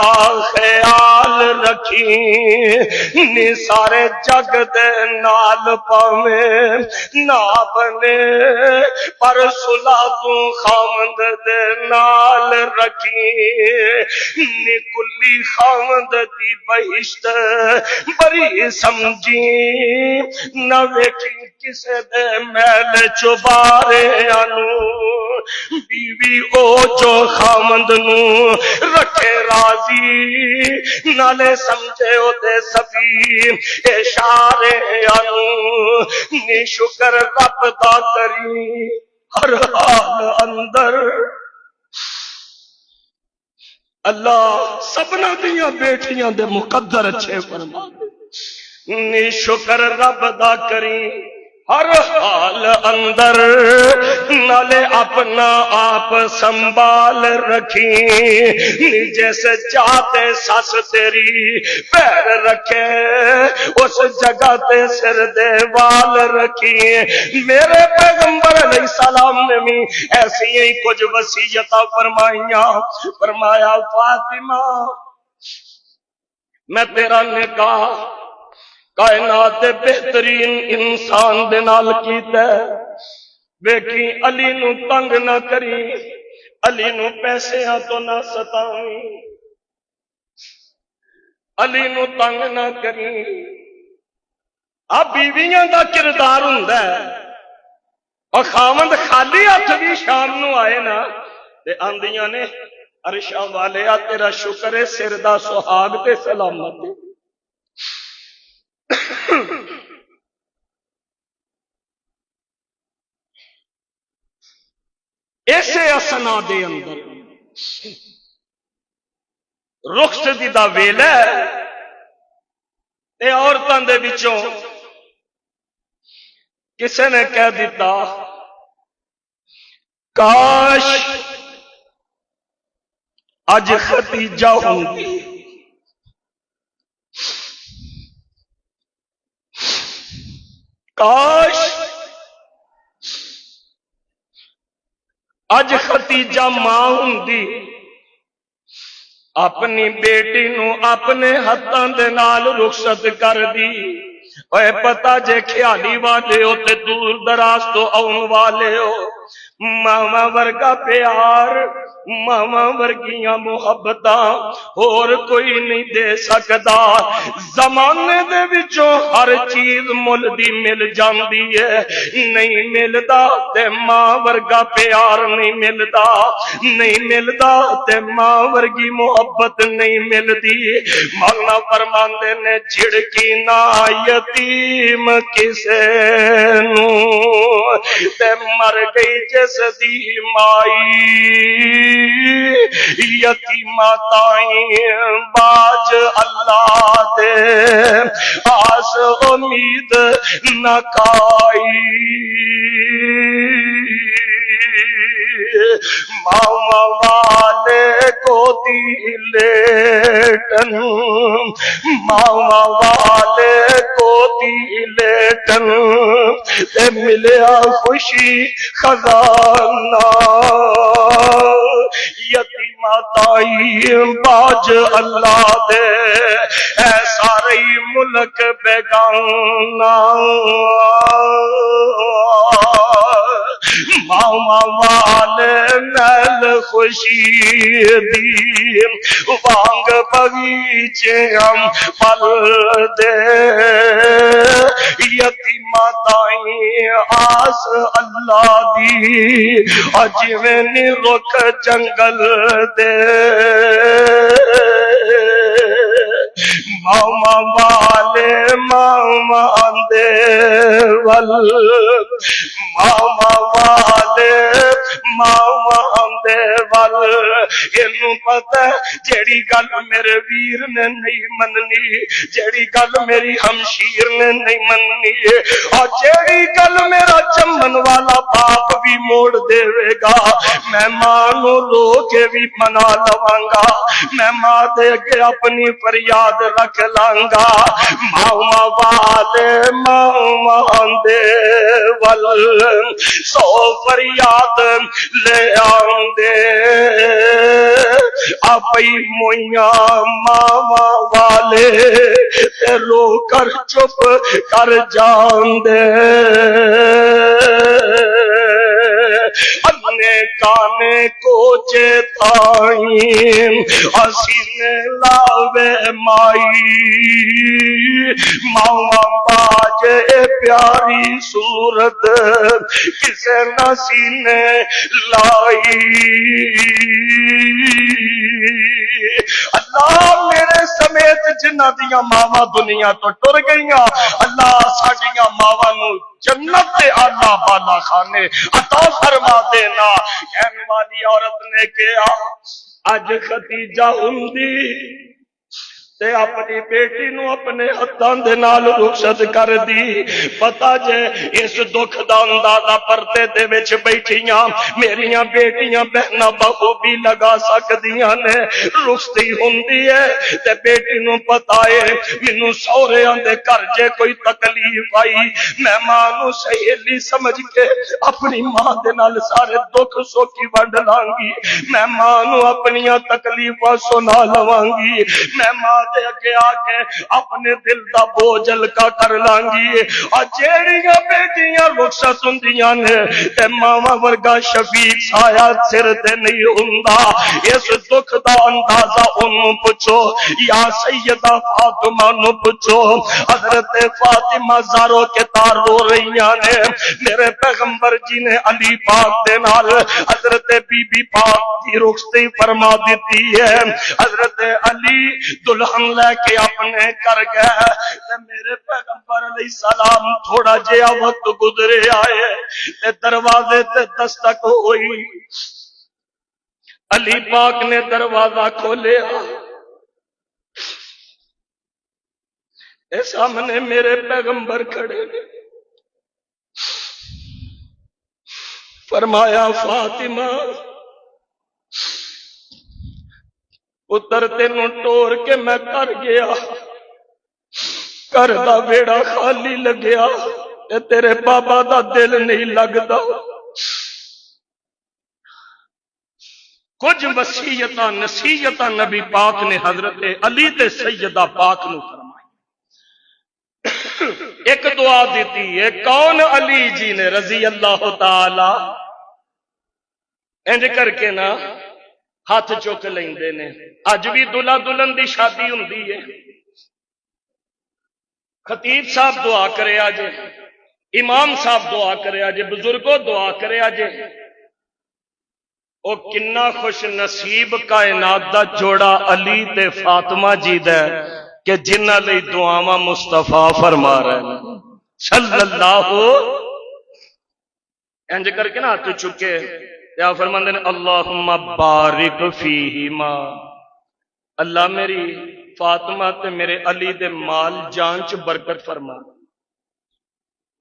خیال رکھی نی سارے جگ دے نال پاویں نہ بنے پر صلح تو خامد دے نال رکھی نی کلی خامد دی بہشت بری سمجھی نہ ویکھی کسے دے میل چبارے آنو بیوی او جو خامد نو رکھے راضی نالے سمجھے او دے سبھی اشارے آنو نی شکر رب دا کری ہر حال اندر۔ اللہ سبنا دیاں بیٹیاں دے مقدر اچھے فرما نی شکر رب دا کری ہر حال اندر نالے اپنا آپ سنبھال رکھی نی جیسے جاتے ساس تیری پیر رکھے اس جگہ تے سر دے وال رکھی۔ میرے پیغمبر علیہ السلام نے بھی ایسی ہی کچھ وصیتاں فرمائیاں۔ فرمایا فاطمہ میں تیرا نکاح کائنات دے بہترین انسان دے نال کیتا ہے۔ ویکھی علی نو تنگ نہ کری، علی نو پیسیاں تو نہ ستاویں، علی نو تنگ نہ کری۔ بیویاں دا کردار ہوندا ہے، اور خاوند خالی ہاتھ بھی شام نو آئے نا تے آندیاں نے عرشاں والیا تیرا شکر ہے سر دا سہاگ تے سلامت۔ ایسے اسنا دے اندر رخصتی دا ویلا ہے تے عورتاں دے وچوں کسے نے کہہ دیتا کاش اج ختیجہ ہوندی، کاش اج ختیجہ ماں ہوندی، اپنی بیٹی نو اپنے ہاتھاں دے نال رخصت کر دی۔ اے پتہ جے خیالی والے ہو تے دور دراز تو آن والے ہو، ماما ورگا پیار، ماما ورگیاں محبتاں اور کوئی نہیں دے سکدا۔ زمانے دے وچوں ہر چیز مل دی مل جاندی ہے، نہیں ملدا تے ماں ورگا پیار نہیں ملدا، نہیں ملدا تے ماں ورگی محبت نہیں ملدی۔ مولا فرماندے نے جھڑکی نہ یتیم کسے نو تے مر گئی جس دی مائی، یتیمہ تائیں باج اللہ دے آس امید نہ کائی۔ ماما والے کو دی لیٹن، ماما والے کو دی لیٹن تے ملیا خوشی خزانہ، یتیمہ تائی باج اللہ دے اے سارے ملک بیگانہ۔ ماما والے نیل خوشی دی وانگ بغیچے ہم پل دے، یتیمہ تائیں آس اللہ دی اجوین رخ جنگل دے۔ ماما والے ماما دے ول، ماما والے ماما دے ول، اینوں پتہ جیڑی گل میرے ویر نے نہیں مننی، جیڑی گل میری ہمشیر نے نہیں مننی، اور جیڑی گل میرا چمن والا باپ بھی موڑ دے گا، میں ماں نو رو کے بھی منا لواں گا، میں ماں دے کے اپنی فریاد رکھ لانگا۔ ماما والے ماما دے ول سو فریاد لے آندے، آپئی مویاں ماما والے تے رو کر چپ کر جاندے، انے کانے کو چیتائیں اسینے لاوے مائی، ماما باج پیاری صورت کسے نہ سینے لائی۔ اللہ میرے سمیت جنہ دیاں ماواں دنیا تو ٹر گئیاں، اللہ ساڈیاں ماواں نو جنت دے آلہ بالا خانے عطا فرما دینا۔ کہنے والی عورت نے کہا اج ختیجہ ہوندی تے اپنی بیٹی نو اپنے ہتھاں دے نال رخصت کر دی۔ پتہ جے اس دکھ دا اندازہ پردے دے وچ بیٹھیاں میریاں بیٹیاں بہناں بخوبی لگا سکدیاں نے۔ رخصتی ہوندی ہے تے بیٹی نو پتہ ہے مینوں سہریاں دے گھر جے کوئی تکلیف آئی میں ماں نو سہیلی سمجھ کے اپنی ماں دے نال سارے دکھ سوکھی ونڈ لاں گی، میں ماں نو اپنیاں تکلیفاں سنا لواں گی، میں ماں دے اگے آ کے اپنے دل دا بوجھ ہلکا کر لانگی اور جیڑیاں بیٹیاں رخصت ہوندیاں نے تے ماواں ورگا شفیق سایہ سر تے نہیں ہوندا اس دکھ دا اندازہ انہوں پوچھو یا سیدہ فاطمہ نو پوچھو حضرت فاطمہ زارو کے تار رو رہیاں نے میرے پیغمبر جی نے علی پاک دے نال حضرت بی بی پاک کی رخصتی فرما دیتی ہے حضرت علی دلہن لے کے اپنے کر گئے میرے پیغمبر علیہ السلام تھوڑا جہا وقت گزرے آئے تے دروازے تے دستک ہوئی علی پاک نے دروازہ کھولیا اے سامنے میرے پیغمبر کھڑے نے فرمایا فاطمہ پتر تینوں ٹور کے میں کر گیا گھر دا بیڑا خالی لگیا تے تیرے بابا دا دل نہیں لگدا کچھ وصیتاں نصیحتاں نبی پاک نے حضرت علی تے سیدہ پاک نو فرمائی ایک دعا دیتی ہے کون علی جی نے رضی اللہ تعالی انج کر کے نا ہاتھ چک لیندے نے اج بھی دلہا دلہن دی شادی ہوندی ہے خطیب صاحب دعا کرے آجے امام صاحب دعا کرے آجے بزرگوں دعا کرے آجے او کنا خوش نصیب کائنات دا جوڑا علی تے فاطمہ جی دے کہ جنہ لئی دعاواں مصطفیٰ فرما رہے ہیں صلی اللہ انج کر کے نا ہاتھ چکے یا فرماندے نے اللہم بارک فیہما اللہ میری فاطمہ تے میرے علی دے مال جان چ برکت فرما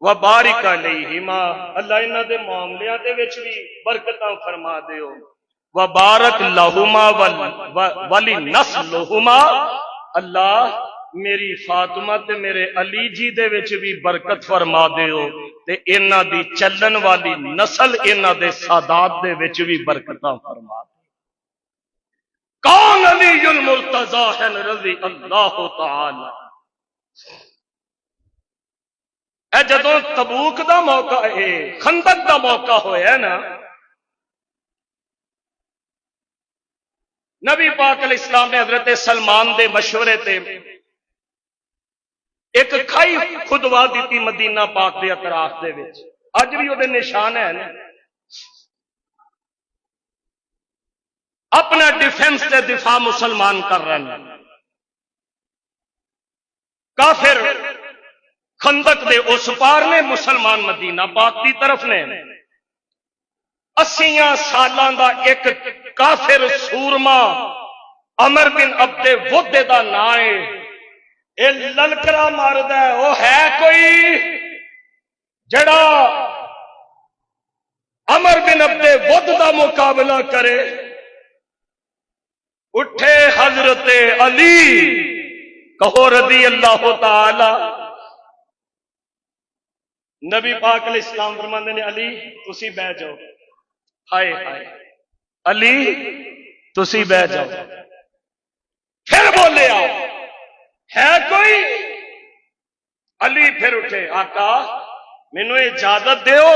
وبارک علیہما اللہ انہاں دے معاملیاں دے وچ بھی برکتاں فرما دیو وبارک لہما ولی نسلہما اللہ میری فاطمہ تے میرے علی جی دے وچ بھی برکت فرما دیو تے انہاں دی چلن والی نسل انہاں دے سادات دے وچ بھی برکتاں فرما دیو کون علی المرتضی ہے رضی اللہ تعالی اے جدوں تبوک دا موقع ہے خندق دا موقع ہویا ہے نا نبی پاک علیہ السلام نے حضرت سلمان دے مشورے تے ایک کھائی خدوا دیتی مدینہ پاک دے اطراف دے وچ اج بھی وہ نشان ہے نا اپنا ڈیفنس تے دفاع مسلمان کر رہے ہیں کافر خندق دے اس پار نے مسلمان مدینہ پاک دی طرف نے 80 سالاں دا ایک کافر سورما عمر بن عبد ود دا نام ہے اے للکرا ماردا ہے وہ ہے کوئی جڑا عمر بن عبد ود دا مقابلہ کرے اٹھے حضرت علی کہو رضی اللہ تعالی نبی پاک علیہ السلام فرماندے نے علی تسی بیٹھ جاؤ ہائے ہائے علی تسی بیٹھ جاؤ پھر بولے آؤ ہے کوئی علی پھر اٹھے آقا مینوں اجازت دیو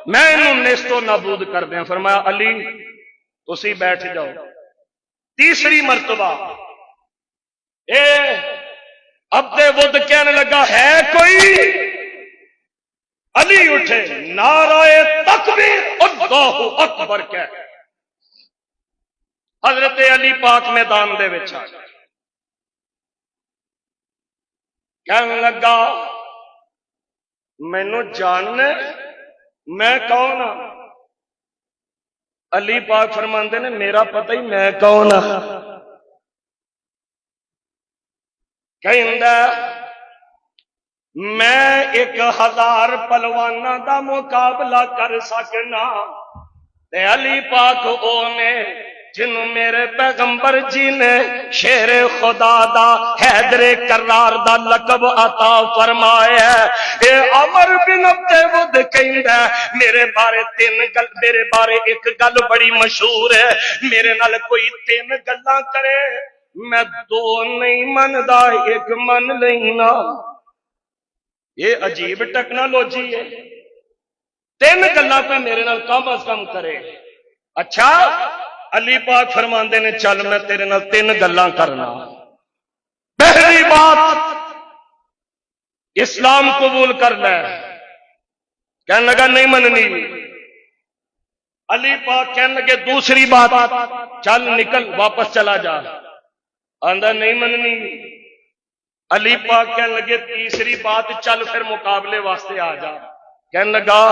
میں انہوں نیستو نابود کر دیا فرمایا علی تسی بیٹھ جاؤ تیسری مرتبہ اے عبد ود کہنے لگا ہے کوئی علی اٹھے نعرہ تکبیر اللہ اکبر کہہ حضرت علی پاک میدان دے وچ آ گئے کہنے لگا مینوں جاننا میں کون ہاں علی پاک فرماندے نے میرا پتہ ہی میں کون ہاں کہندا میں 1000 پلواناں دا مقابلہ کر سکنا تے علی پاک او نے جنوں میرے پیغمبر جی نے شیر خدا دا حیدر کرار دا لقب عطا فرمایا اے عمر بن عبد ود کہندا میرے بارے میرے بارے ایک گل بڑی مشہور ہے میرے نال کوئی 3 گلاں کرے میں دو نہیں مندا ایک من لینا. یہ عجیب ٹیکنالوجی ہے. تین گلاں کوئی میرے نال کم از کم کرے. اچھا علی پاک فرماندے نے چل میں تیرے نال تین گلاں کرنا. پہلی بات اسلام قبول کر لے. کہنے لگا نہیں مننی. علی پاک کہنے لگے دوسری بات چل نکل واپس چلا جا. آندا نہیں مننی. علی پاک کہنے لگے تیسری بات چل پھر مقابلے واسطے آ جا. کہنے لگا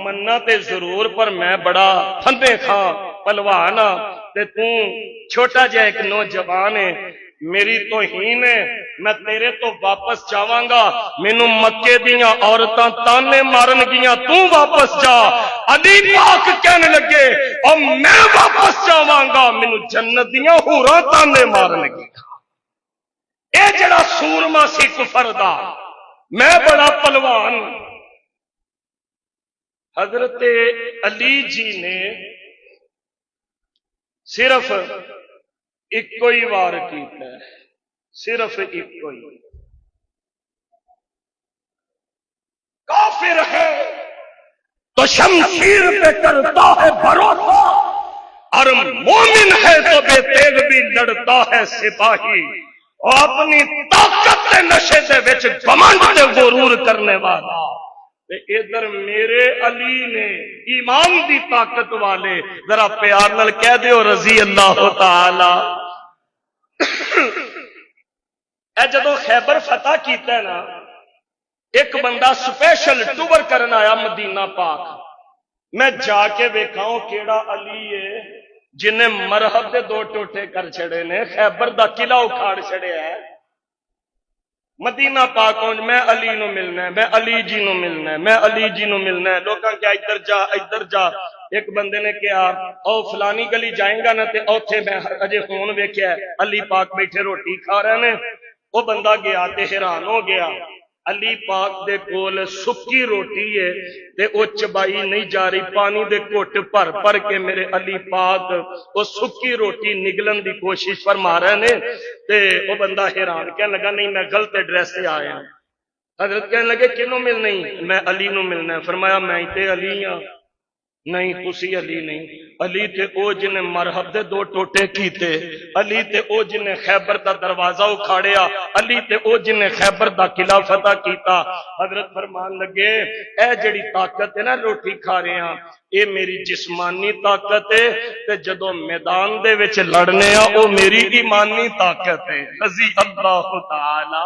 مننا تے ضرور پر میں بڑا پھندے کھاں پلوان ہاں تے تو چھوٹا جہا ایک نوجوان ہے. میری توہین ہے. میں تیرے تو واپس جاواں گا. مینوں مکے دیاں عورتاں تانے مارن گیاں تو واپس جا. علی پاک کہنے لگے اور میں واپس جاواں گا مینوں جنت دیاں حوراں تانے مارن گیاں. اے جڑا سورما سی کفر دا میں بڑا پلوان. حضرت علی جی نے صرف ایک کوئی وار کیتا ہے. صرف ایک کوئی. کافر ہے تو شمشیر پہ کرتا ہے بھروسہ اور مومن ہے تو بے تیغ بھی لڑتا ہے سپاہی. اور اپنی طاقت کے نشے دے وچ گھمنڈ تے غرور کرنے والا. ادھر میرے علی نے ایمان دی طاقت والے ذرا پیار نال کہہ دیو رضی اللہ تعالی. اے جدو خیبر فتح کیتا ہے نا ایک بندہ سپیشل ٹور کرن آیا مدینہ پاک. میں جا کے ویکھاؤں کیڑا علی ہے جنہیں مرحب دے دو ٹوٹے کر چھڑے نے خیبر دا قلعہ اکھاڑ چھڑیا ہے. مدینہ پاک میں علی نو ملنا ہے. میں علی جی نو ملنا ہے. میں علی جی نو ملنا ہے. لوگاں کیا ادھر جا ادھر جا. ایک بندے نے کہا او فلانی گلی جائیں گا نا تے اوتھے میں اجے فون ویکھیا ہے علی پاک بیٹھے روٹی کھا رہے نے. وہ بندہ گیا تے حیران ہو گیا. علی پاک دے کول سکی روٹی ہے تے او چبائی نہیں جا رہی. پانی دے گھٹ بھر بھر کے میرے علی پاک او سکی روٹی نگلن دی کوشش فرما رہے نے. تے او بندہ حیران کہنے لگا نہیں میں غلط ایڈریس سے آیا. حضرت کہنے لگے کنوں ملنا ہی؟ میں علی نو ملنا ہے. فرمایا میں تے علی ہاں. نہیں تسی علی نہیں. علی تے او جن مرحب دے دو ٹوٹے کیتے. علی تے او جن خیبر دا دروازہ اکھاڑیا. علی تے او جن خیبر دا قلعہ فتح کیتا. حضرت فرمان لگے اے جڑی طاقت ہے نا روٹی کھا رہے ہیں اے میری جسمانی طاقت ہے تے جدو میدان دے وچ لڑنے آ او میری ایمانی طاقت ہے. رضی اللہ تعالی.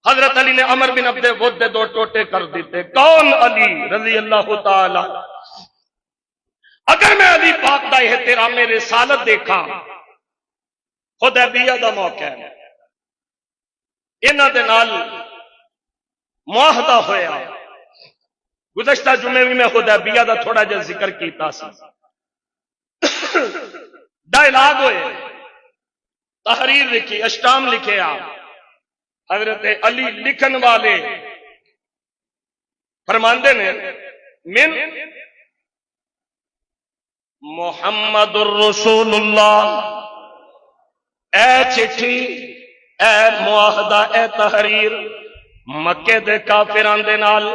حضرت علی نے عمر بن عبد ود دے دو ٹوٹے کر دیتے. کون؟ علی رضی اللہ تعالی. اگر میں علی پاک دا احترام رسالت دیکھا حدیبیہ دا موقع ہے انہاں دے نال معاہدہ ہویا. گزشتہ جمعے بھی میں حدیبیہ دا تھوڑا جا ذکر کیتا سی. ڈائلاگ ہوئے تحریر لکھی اشٹام لکھے آپ. حضرت علی لکھن والے فرماندے نے من محمد الرسول اللہ. اے چٹھی اے معاہدہ اے تحریر مکے دے کافران دے نال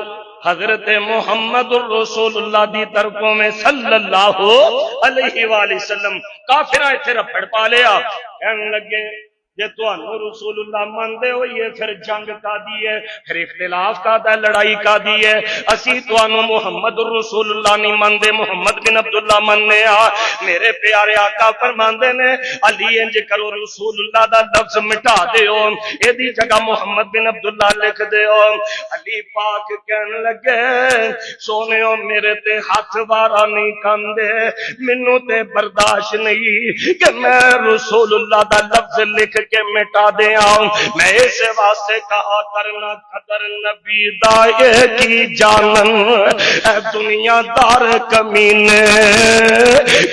حضرت محمد الرسول اللہ دی طرفوں میں صلی اللہ علیہ وآلہ وسلم. کافران ایتھے رپڑ پا لیا. کہنے لگے جے تانوں رسول اللہ مانتے ہوئیے پھر جنگ کا دی ہے پھر اختلاف کا دا لڑائی کا دی ہے. اسی تانوں محمد رسول اللہ نہیں مانتے محمد بن عبداللہ مننے آ. میرے پیارے آقا فرماندے نے علی انج کرو رسول اللہ دا لفظ مٹا دیو اے دی جگہ محمد بن عبداللہ لکھ دیو. علی پاک کہنے لگے سونےو میرے تے ہاتھ وارا نہیں کاندے مینوں تے برداشت نہیں کہ میں رسول اللہ دا لفظ لکھ کے مٹا دیا. میں اس واسطے کہا کرنا قدر نبی دائے کی جانن اے دنیا دار کمینے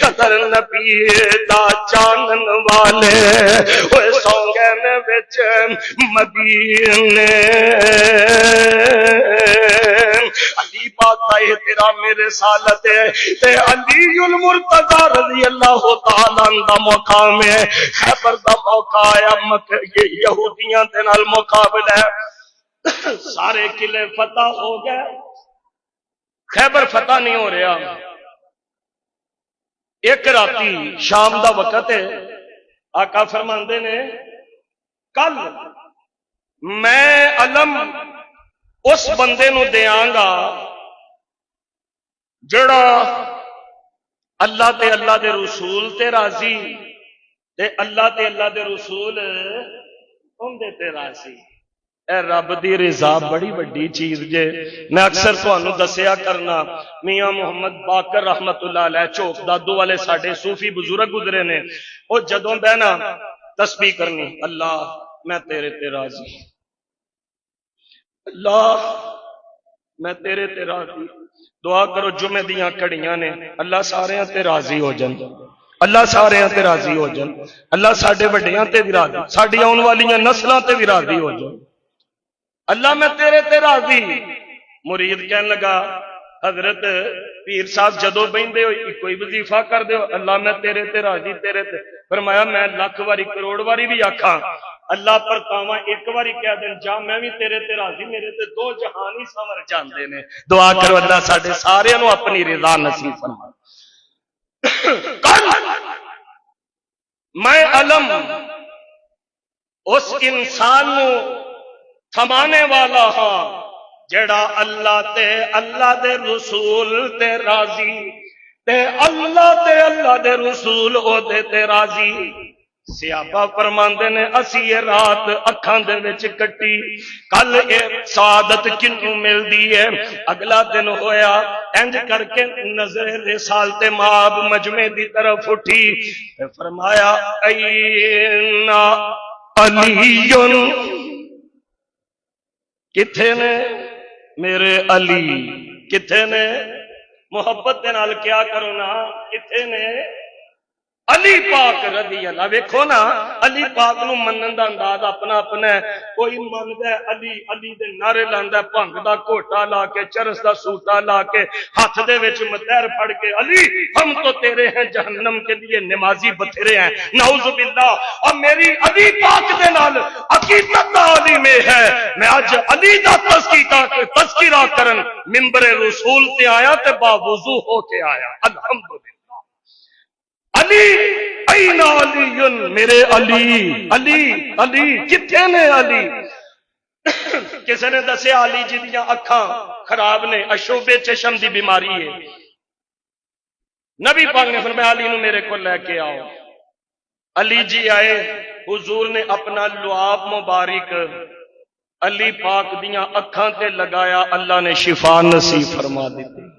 قدر نبی دا جانن والے وہ سونگے میں وچ مدینے. علی نبی پاک کا احترام میرے رسالت ہے تے علی المرتضی رضی اللہ تعالی عنہ دا مقام ہے خیبر دا موقع آیا یہودیاں دے نال مقابلہ ہے سارے قلعے فتح ہو گئے خیبر فتح نہیں ہو رہا ایک راتی شام دا وقت ہے آقا فرماندے نے کل میں علم اس بندے نو دیاں گا جڑا اللہ تے اللہ دے رسول تے راضی تے اللہ تے اللہ دے رسول اندے تے راضی اے رب دی رضا بڑی بڑی چیز جے میں اکثر تانوں دسیا کرنا میاں محمد باقر رحمت اللہ علیہ چوک دادو والے ساڈے صوفی بزرگ گزرے نے او جدوں بہنا تسبیح کرنی اللہ میں تیرے تے راضی اللہ میں تیرے تے راضی دعا کرو جمعے دیاں کڑیاں نے اللہ سارے تے راضی ہو جان اللہ سارے تے راضی ہو جان اللہ ساڈے وڈیاں تے بھی راضی ساڈی آن والیاں نسلاں تے بھی راضی ہو جان اللہ میں تیرے تے راضی مرید کہن لگا حضرت پیر صاحب جدو بہندے ہو کوئی وظیفہ کر دیو اللہ میں تیرے تے راضی تیرے تے فرمایا میں لاکھ واری کروڑ واری بھی آکھاں اللہ پر تاواں ایک واری کہہ دین جا میں بھی تیرے تے راضی میرے تے دو جہان ہی سنور جاندے نے دعا کرو اللہ ساڈے سارے نو اپنی رضا نصیب فرمائے میں علم اس انسان نو تھمانے والا ہاں جڑا اللہ دے رسول تے راضی تے اللہ دے رسول او دے راضی صحابہ فرماندے نے اسی یہ رات اکھاں دے وچ کٹی کل اے سعادت کنوں ملدی ہے اگلا دن ہویا انج کر کے نظر رسالت ماب مجمع دی طرف اٹھی فرمایا اینا علی کتھے نے میرے علی کتھے نے محبت دے نال کیا کرو نا کتھے نے علی پاک رضی اللہ ویکھو نا علی پاک نو منن دا انداز اپنا اپنا ہے کوئی مندا ہے علی علی دے نعرے لاندا ہے بھنگ دا گھوٹا لا کے چرس دا سوٹا لا کے ہاتھ دے وچ متحر پھڑ کے علی ہم تو تیرے ہیں جہنم کے لیے نمازی بتھیرے ہیں نعوذ باللہ اور میری علی پاک دے نال عقیدت دا علی میں ہے میں اج علی دا تذکرہ کرن منبر رسول تے آیا تے باوضو ہو کے آیا الحمدللہ علی این علی میرے علی علی علی کتنے نے علی کسی نے دسیا علی جی دیاں اکھاں خراب نے اشوبے چشم دی بیماری ہے نبی پاک نے فرمایا علی نو میرے کو لے کے آؤ علی جی آئے حضور نے اپنا لعاب مبارک علی پاک دیاں اکھاں تے لگایا اللہ نے شفا نصیب فرما دیتی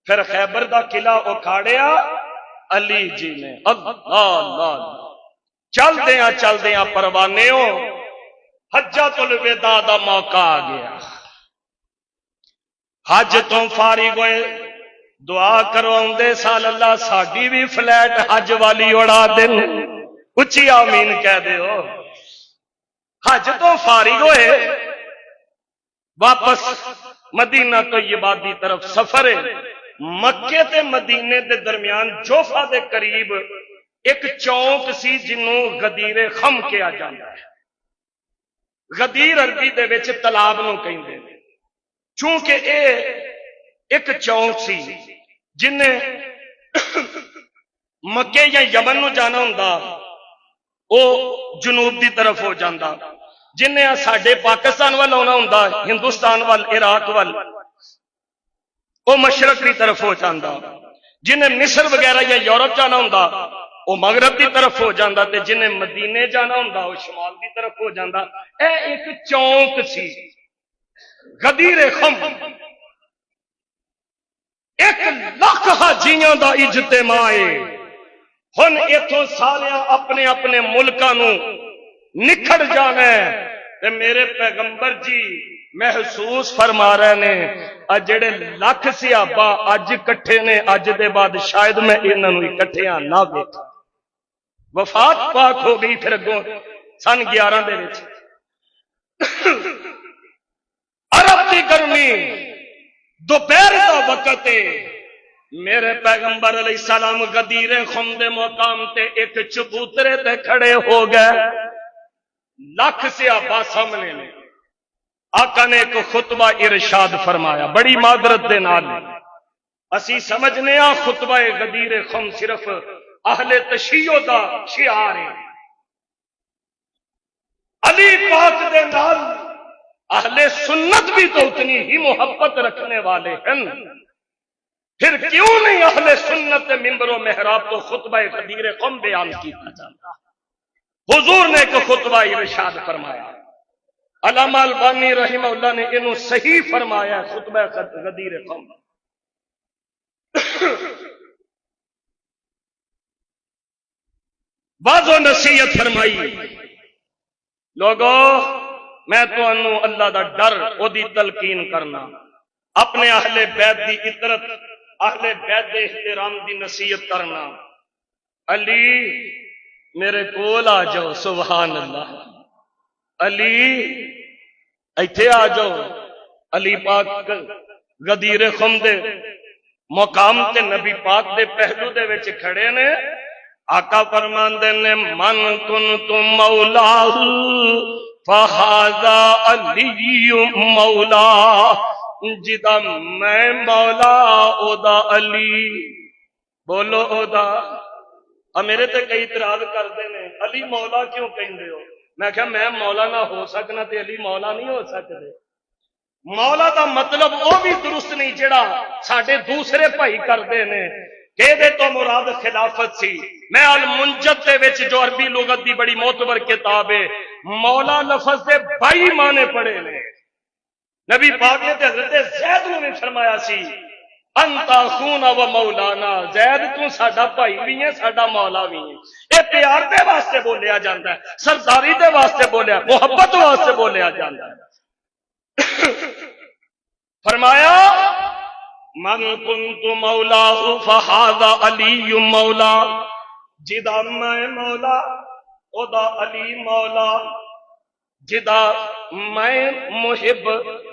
پھر خیبر دا قلعہ اکھاڑیا علی جی نے اللہ چل دیاں پروانے ہو حجۃ الوداع دا موقع آ گیا حج تو فارغ ہوئے دعا کرو آندے سال اللہ ساڈی بھی فلیٹ حج والی اڑا دین اچھی آمین کہہ دیو حج تو فارغ ہوئے واپس مدینہ طیبہ دی طرف سفر ہے مکے تے مدینے دے درمیان جوفا دے قریب ایک چوک سی جنوں غدیر خم کیا جاتا ہے غدیر عربی دے وچ تالاب نو کہندے نے چونکہ اے ایک چوک سی جن مکے یا یمن نو جانا ہوندا او جنوب دی طرف ہو جاندا جن ساڈے پاکستان وال آنا ہوندا ہندوستان وال عراق وال وہ مشرق کی طرف ہو جاتا جنہیں مصر وغیرہ یا یورپ جانا ہوں وہ مغرب کی طرف ہو جاتا تے جنہیں مدینے جانا ہوں وہ شمال کی طرف ہو جاتا اے ایک چونک سی غدیر خم 1,00,000 حاجیاں دا اجتماع ہے ہن ایتھوں سالیاں اپنے اپنے ملکاں نو نکھڑ جانا ہے تے میرے پیغمبر جی محسوس فرما رہے نے جڑے لکھ صحابہ اج کٹھے نے اج دے بعد شاید میں انہاں نوں اکٹھیاں نہ ویکھاں وفات پاک ہو گئی پھر اگوں سن 11 دے وچ عرب دی گرمی دوپہر کا وقت ہے، میرے پیغمبر علیہ السلام غدیر خم دے مقام تے ایک چبوترے تے کھڑے ہو گئے، لاکھ صحابہ سامنے نے، آقا نے ایک خطبہ ارشاد فرمایا، بڑی معذرت دے نال اسی سمجھنے آ خطبہ غدیر خم صرف اہل تشیع دا شعار ہے، علی پاک دے نال اہل سنت بھی تو اتنی ہی محبت رکھنے والے ہیں، پھر کیوں نہیں اہل سنت ممبر و محراب تو خطبہ غدیر قوم بیان کیتا جاتا؟ حضور نے ایک خطبہ ارشاد فرمایا، علامہ البانی رحمہ اللہ نے انہوں صحیح فرمایا، خطبہ غدیر قوم بعض و نصیحت فرمائی، لوگوں میں تو انہوں اللہ دا ڈر او دی تلقین کرنا، اپنے اہل بیت دی عطرت، اہل بیت دے احترام دی نصیحت کرنا، علی میرے کول آ جاؤ، سبحان اللہ، علی ایتھے آ جاؤ، علی پاک غدیر خم دے مقام تے نبی پاک دے پہلو دے وچ کھڑے نے، آقا فرماندے نے من کنتم مولا فہذا علی مولا، جدا میں مولا او دا علی، بولو او دا۔ میرے تے کئی اعتراض کرتے ہیں، علی مولا کیوں کہندے ہو؟ میں کہا میں مولا نہ ہو سکنا تے علی مولا نہیں ہو سکتے۔ مولا دا مطلب وہ بھی درست نہیں جڑا ساڈے دوسرے بھائی کرتے ہیں کہ دے تو مراد خلافت سی۔ میں المنجد دے وچ جو عربی لغت دی بڑی معتبر کتاب ہے، مولا لفظ دے 22 معنی پڑھے نے۔ نبی پاک نے تے حضرت زید نے بھی فرمایا سی انت اخونا و مولانا، زید تو ساڈا بھائی بھی ہے، ساڈا مولا بھی ہے۔ اے پیار دے واسطے بولیا جاندا ہے، سرداری دے واسطے بولیا، محبت واسطے بولیا جاندا ہے۔ فرمایا من کنت مولا فہذا علی مولا، جدا میں مولا او دا علی مولا، جدا میں محب،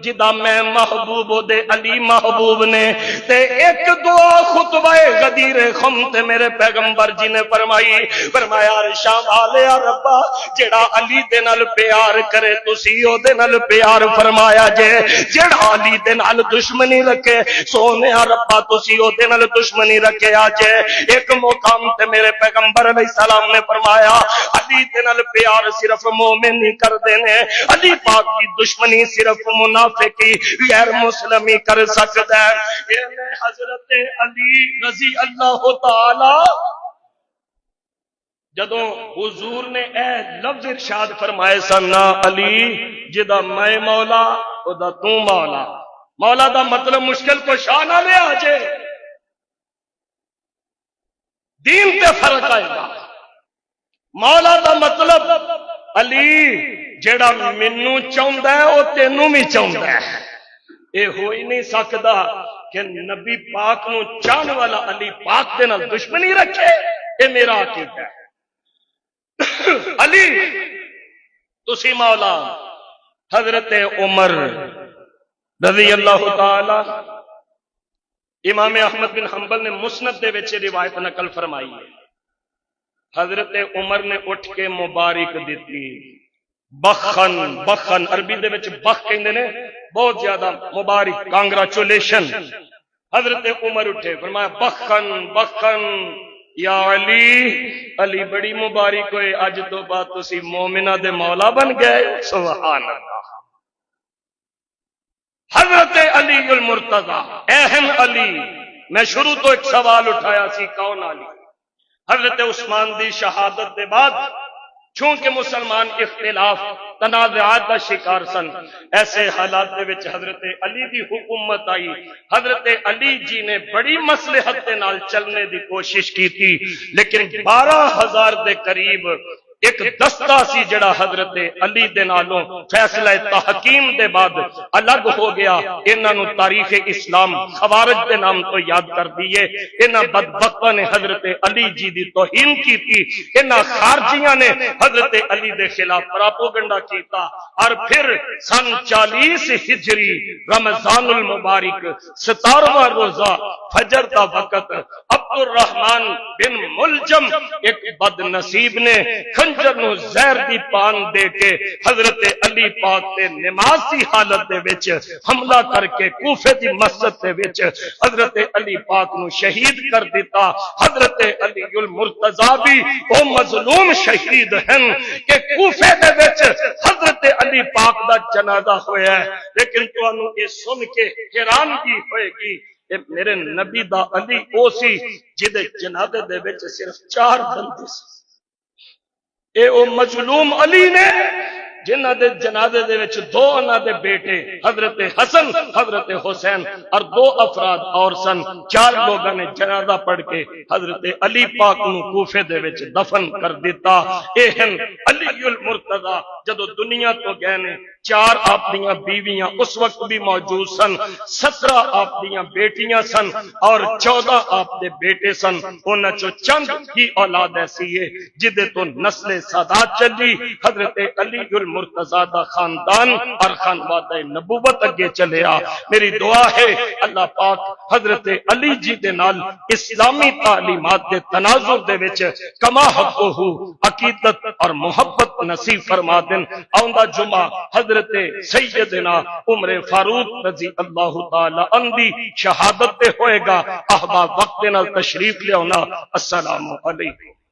جدا میں محبوب دے علی محبوب نے۔ تے ایک دعا خطبہ غدیر خم تے میرے پیغمبر جی نے فرمائی، فرمایا عرشاں والے ربا جڑا علی دے نال پیار کرے تسی او دے نال پیار فرمایا جے، جڑا علی دے نال دشمنی رکھے سونے ربا تسی او دے نال دشمنی رکھے آجے۔ ایک مقام تے میرے پیغمبر علیہ السلام نے فرمایا علی دے نال پیار صرف مومن نہیں کر دے، علی پاک کی دشمنی صرف منافقی غیر مسلمی کر سکتا ہے۔ حضرت علی رضی اللہ تعالی جدوں حضور نے اے لفظ ارشاد فرمائے سن، علی جدا میں مولا او دا تو مولا، مولا دا مطلب مشکل کو شاہ نہ لے آجے، دین پہ فرق آئے گا۔ مولا دا مطلب علی جیڑا منوں چاہندا ہے او تینوں بھی چاہندا ہے۔ اے ہو ہی نہیں سکدا کہ نبی پاک نو چاہن والا علی پاک دے نال دشمنی رکھے، اے میرا عقیدہ ہے۔ علی تسی مولا، حضرت عمر رضی اللہ تعالی، امام احمد بن حنبل نے مسند دے وچ روایت نقل فرمائی ہے، حضرت عمر نے اٹھ کے مبارک دیتی، بخن، بخن عربی دے وچ بخ کہندے نے بہت زیادہ مبارک، کانگریچولیشن۔ حضرت عمر اٹھے فرمایا بخن بخن یا علی، علی بڑی مبارک ہوئے، اج تو بعد تسی مومنہ دے مولا بن گئے، سبحان اللہ۔ حضرت علی المرتضی، اہم علی، میں شروع تو ایک سوال اٹھایا سی کون علی؟ حضرت عثمان دی شہادت دے بعد چونکہ مسلمان اختلاف تنازعات کا شکار سن، ایسے حالات دے وچ حضرت علی دی حکومت آئی، حضرت علی جی نے بڑی مصلحت دے نال چلنے دی کوشش کی تھی، لیکن 12,000 دے قریب ایک دستہ سی جڑا حضرت علی دے نالوں فیصلہ تحکیم دے بعد الگ ہو گیا. انہاں نو تاریخ اسلام خوارج دے نام تو یاد کر دیے. انہاں بدبختاں نے حضرت علی جی دی توہین کی تھی. انہاں خارجیاں نے حضرت علی دے خلاف پراپوگنڈا کیتا. اور پھر سن 40 ہجری رمضان المبارک 17واں روزہ فجر دا وقت عبد الرحمن بن ملجم ایک بد نصیب نے خنجر نو زہر دی پان دے کے حضرت علی پاک تے نمازی حالت دے وچ حملہ کر کے کوفے دی مسجد دے وچ حضرت علی پاک نو شہید کر دیتا. حضرت علی المرتضی بھی او مظلوم شہید ہیں کہ کوفے دے وچ حضرت علی پاک دا جنازہ ہویا ہے. لیکن تانوں یہ سن کے حیرانگی ہوئے گی کہ میرے نبی دا علی او سی جدے جنازے دے وچ صرف 4 بندے سی. اے او مظلوم علی نے جنہ دے جنازے دے وچ 2 انہاں دے بیٹے حضرت حسن حضرت حسین اور 2 افراد اور سن. 4 لوگوں نے جنازہ پڑھ کے حضرت علی پاک نو کوفے دے وچ دفن کر دیتا. اے ہیں علی المرتضی جدو دنیا تو گئے نے. 4 آپ دیاں بیویاں اس وقت بھی موجود سن. 17 آپ دیاں بیٹیاں سن اور 14 آپ دے بیٹے سن. انہاں چو چند ہی اولاد ایسی ہے جدے تو نسل سادات چلی. حضرت علی المرتضی دا خاندان اور خانوادہ نبوت اگے چلیا. میری دعا ہے اللہ پاک حضرت علی جی دے نال اسلامی تعلیمات دے تناظر دے وچ کما حقہ عقیدت اور محبت نصیب فرما دین. آؤندہ جمعہ حضرت سیدنا عمر فاروق رضی اللہ تعالی عنہ دی شہادت دے ہوئے گا. احباب وقت نال تشریف لے آنا. السلام علیکم.